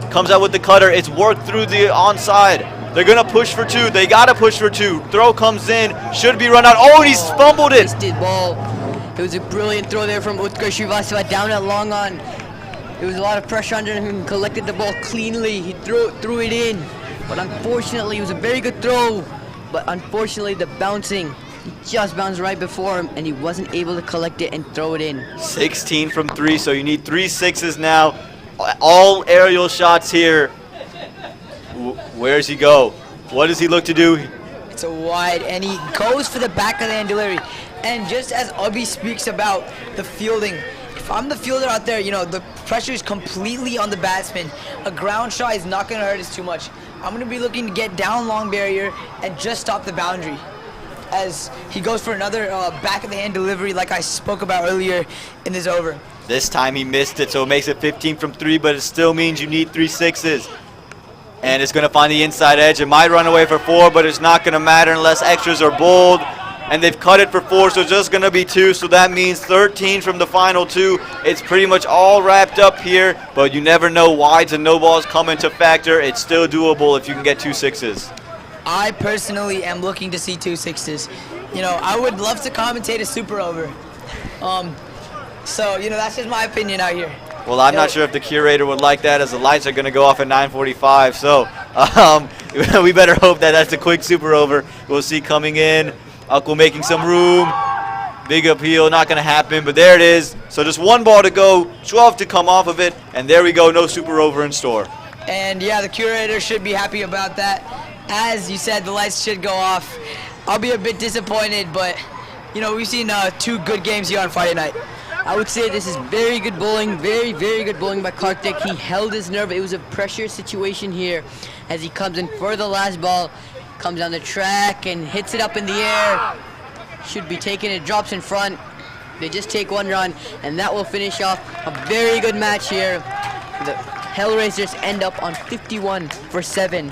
Comes out with the cutter. It's worked through the onside. They're going to push for 2. They got to push for 2. Throw comes in. Should be run out. Oh, and he's fumbled it. Wasted ball. It was a brilliant throw there from Utkarsh Srivastava down at long on. There was a lot of pressure under him. He collected the ball cleanly. He threw it in. But unfortunately, it was a very good throw. But unfortunately, the bouncing, he just bounced right before him, and he wasn't able to collect it and throw it in. 16 from 3, so you need 3 sixes now. All aerial shots here. Where does he go? What does he look to do? It's a wide, and he goes for the back of the hand delivery. And just as Abhi speaks about the fielding, if I'm the fielder out there, you know, the pressure is completely on the batsman. A ground shot is not going to hurt us too much. I'm going to be looking to get down long barrier and just stop the boundary. As he goes for another back of the hand delivery like I spoke about earlier in this over. This time he missed it, so it makes it 15 from 3, but it still means you need 3 sixes. And it's going to find the inside edge. It might run away for 4, but it's not going to matter unless extras are bowled. And they've cut it for 4, so it's just going to be 2. So that means 13 from the final 2. It's pretty much all wrapped up here, but you never know. Wides and no balls come into factor. It's still doable if you can get 2 sixes. I personally am looking to see 2 sixes. You know, I would love to commentate a super over. So, you know, that's just my opinion out here. Well, I'm not sure if the curator would like that, as the lights are going to go off at 9:45. So we better hope that that's a quick super over. We'll see coming in. Akul making some room. Big appeal, not going to happen, but there it is. So just 1 ball to go, 12 to come off of it, and there we go, no super over in store. And yeah, the curator should be happy about that. As you said, the lights should go off. I'll be a bit disappointed, but you know, we've seen 2 good games here on Friday night. I would say this is very good bowling, very, very good bowling by Karthik. He held his nerve. It was a pressure situation here as he comes in for the last ball, comes down the track and hits it up in the air. Should be taken, it drops in front. They just take 1 run, and that will finish off a very good match here. The Hellraisers end up on 51 for 7,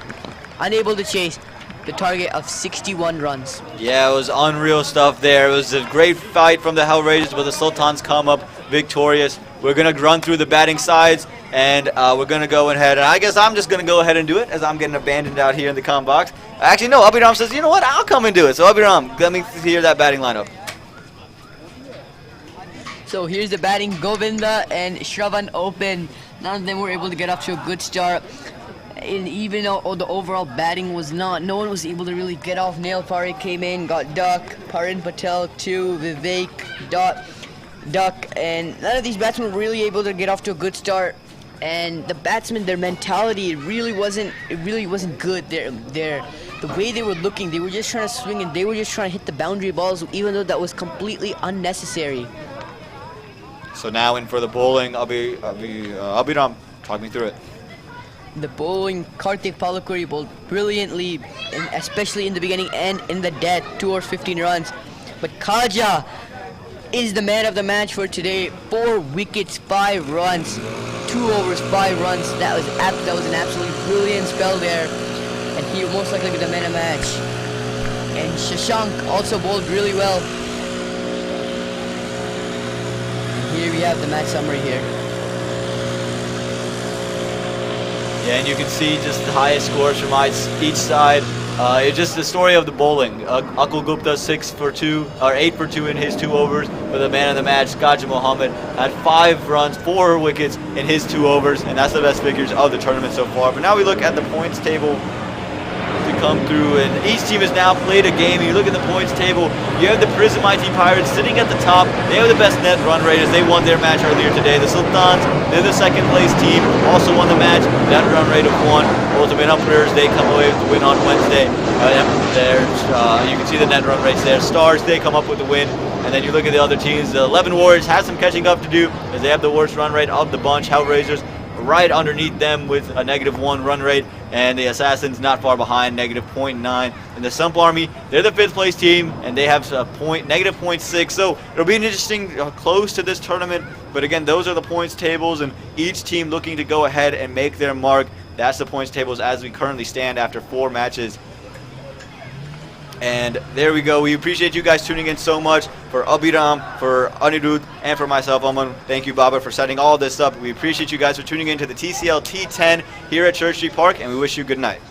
unable to chase the target of 61 runs. Yeah, it was unreal stuff there. It was a great fight from the Hellraisers, but the Sultans come up victorious. We're going to run through the batting sides, and we're going to go ahead. And I guess I'm just going to go ahead and do it as I'm getting abandoned out here in the comm box. Actually, no, Abhiram says, you know what, I'll come and do it. So Abhiram, let me hear that batting lineup. So here's the batting. Govinda and Shravan open. None of them were able to get off to a good start. And even though the overall batting was not, no one was able to really get off. Nail Parikh came in, got duck. Parin Patel 2, Vivek, duck. And none of these batsmen were really able to get off to a good start. And the batsmen, their mentality, it really wasn't good. The way they were looking, they were just trying to swing and they were just trying to hit the boundary balls, even though that was completely unnecessary. So now in for the bowling, Abhiram, talk me through it. The bowling, Karthik Palakuri bowled brilliantly, especially in the beginning and in the death, 2 overs 15 runs. But Khaja is the man of the match for today. 4 wickets, 5 runs, 2 overs, 5 runs. That was an absolutely brilliant spell there, and he will most likely be the man of the match. And Shashank also bowled really well. Here we have the match summary here. Yeah, and you can see just the highest scores from each side. It's just the story of the bowling. Akul Gupta 6 for 2, or 8 for 2 in his 2 overs. For the man of the match, Khaja Mohammed had 5 runs, 4 wickets in his 2 overs, and that's the best figures of the tournament so far. But now we look at the points table to come through, and each team has now played a game. You look at the points table, you have the Prism IT Pirates sitting at the top. They have the best net run rate as they won their match earlier today. The Sultans, they're the second place team, also won the match, net run rate of 1. Ultimate Umpires, they come away with the win on Wednesday. You can see the net run rates there. Stars, they come up with the win. And then you look at the other teams, the 11 Warriors have some catching up to do as they have the worst run rate of the bunch. Hellraisers right underneath them with a -1 run rate, and the Assassins not far behind, -0.9. And the Sump Army, they're the 5th place team, and they have a -0.6. So it'll be an interesting close to this tournament. But again, those are the points tables, and each team looking to go ahead and make their mark. That's the points tables as we currently stand after 4 matches. And there we go. We appreciate you guys tuning in so much. For Abhiram, for Anirudh, and for myself, Aman. Thank you, Baba, for setting all this up. We appreciate you guys for tuning in to the TCL T10 here at Church Street Park, and we wish you good night.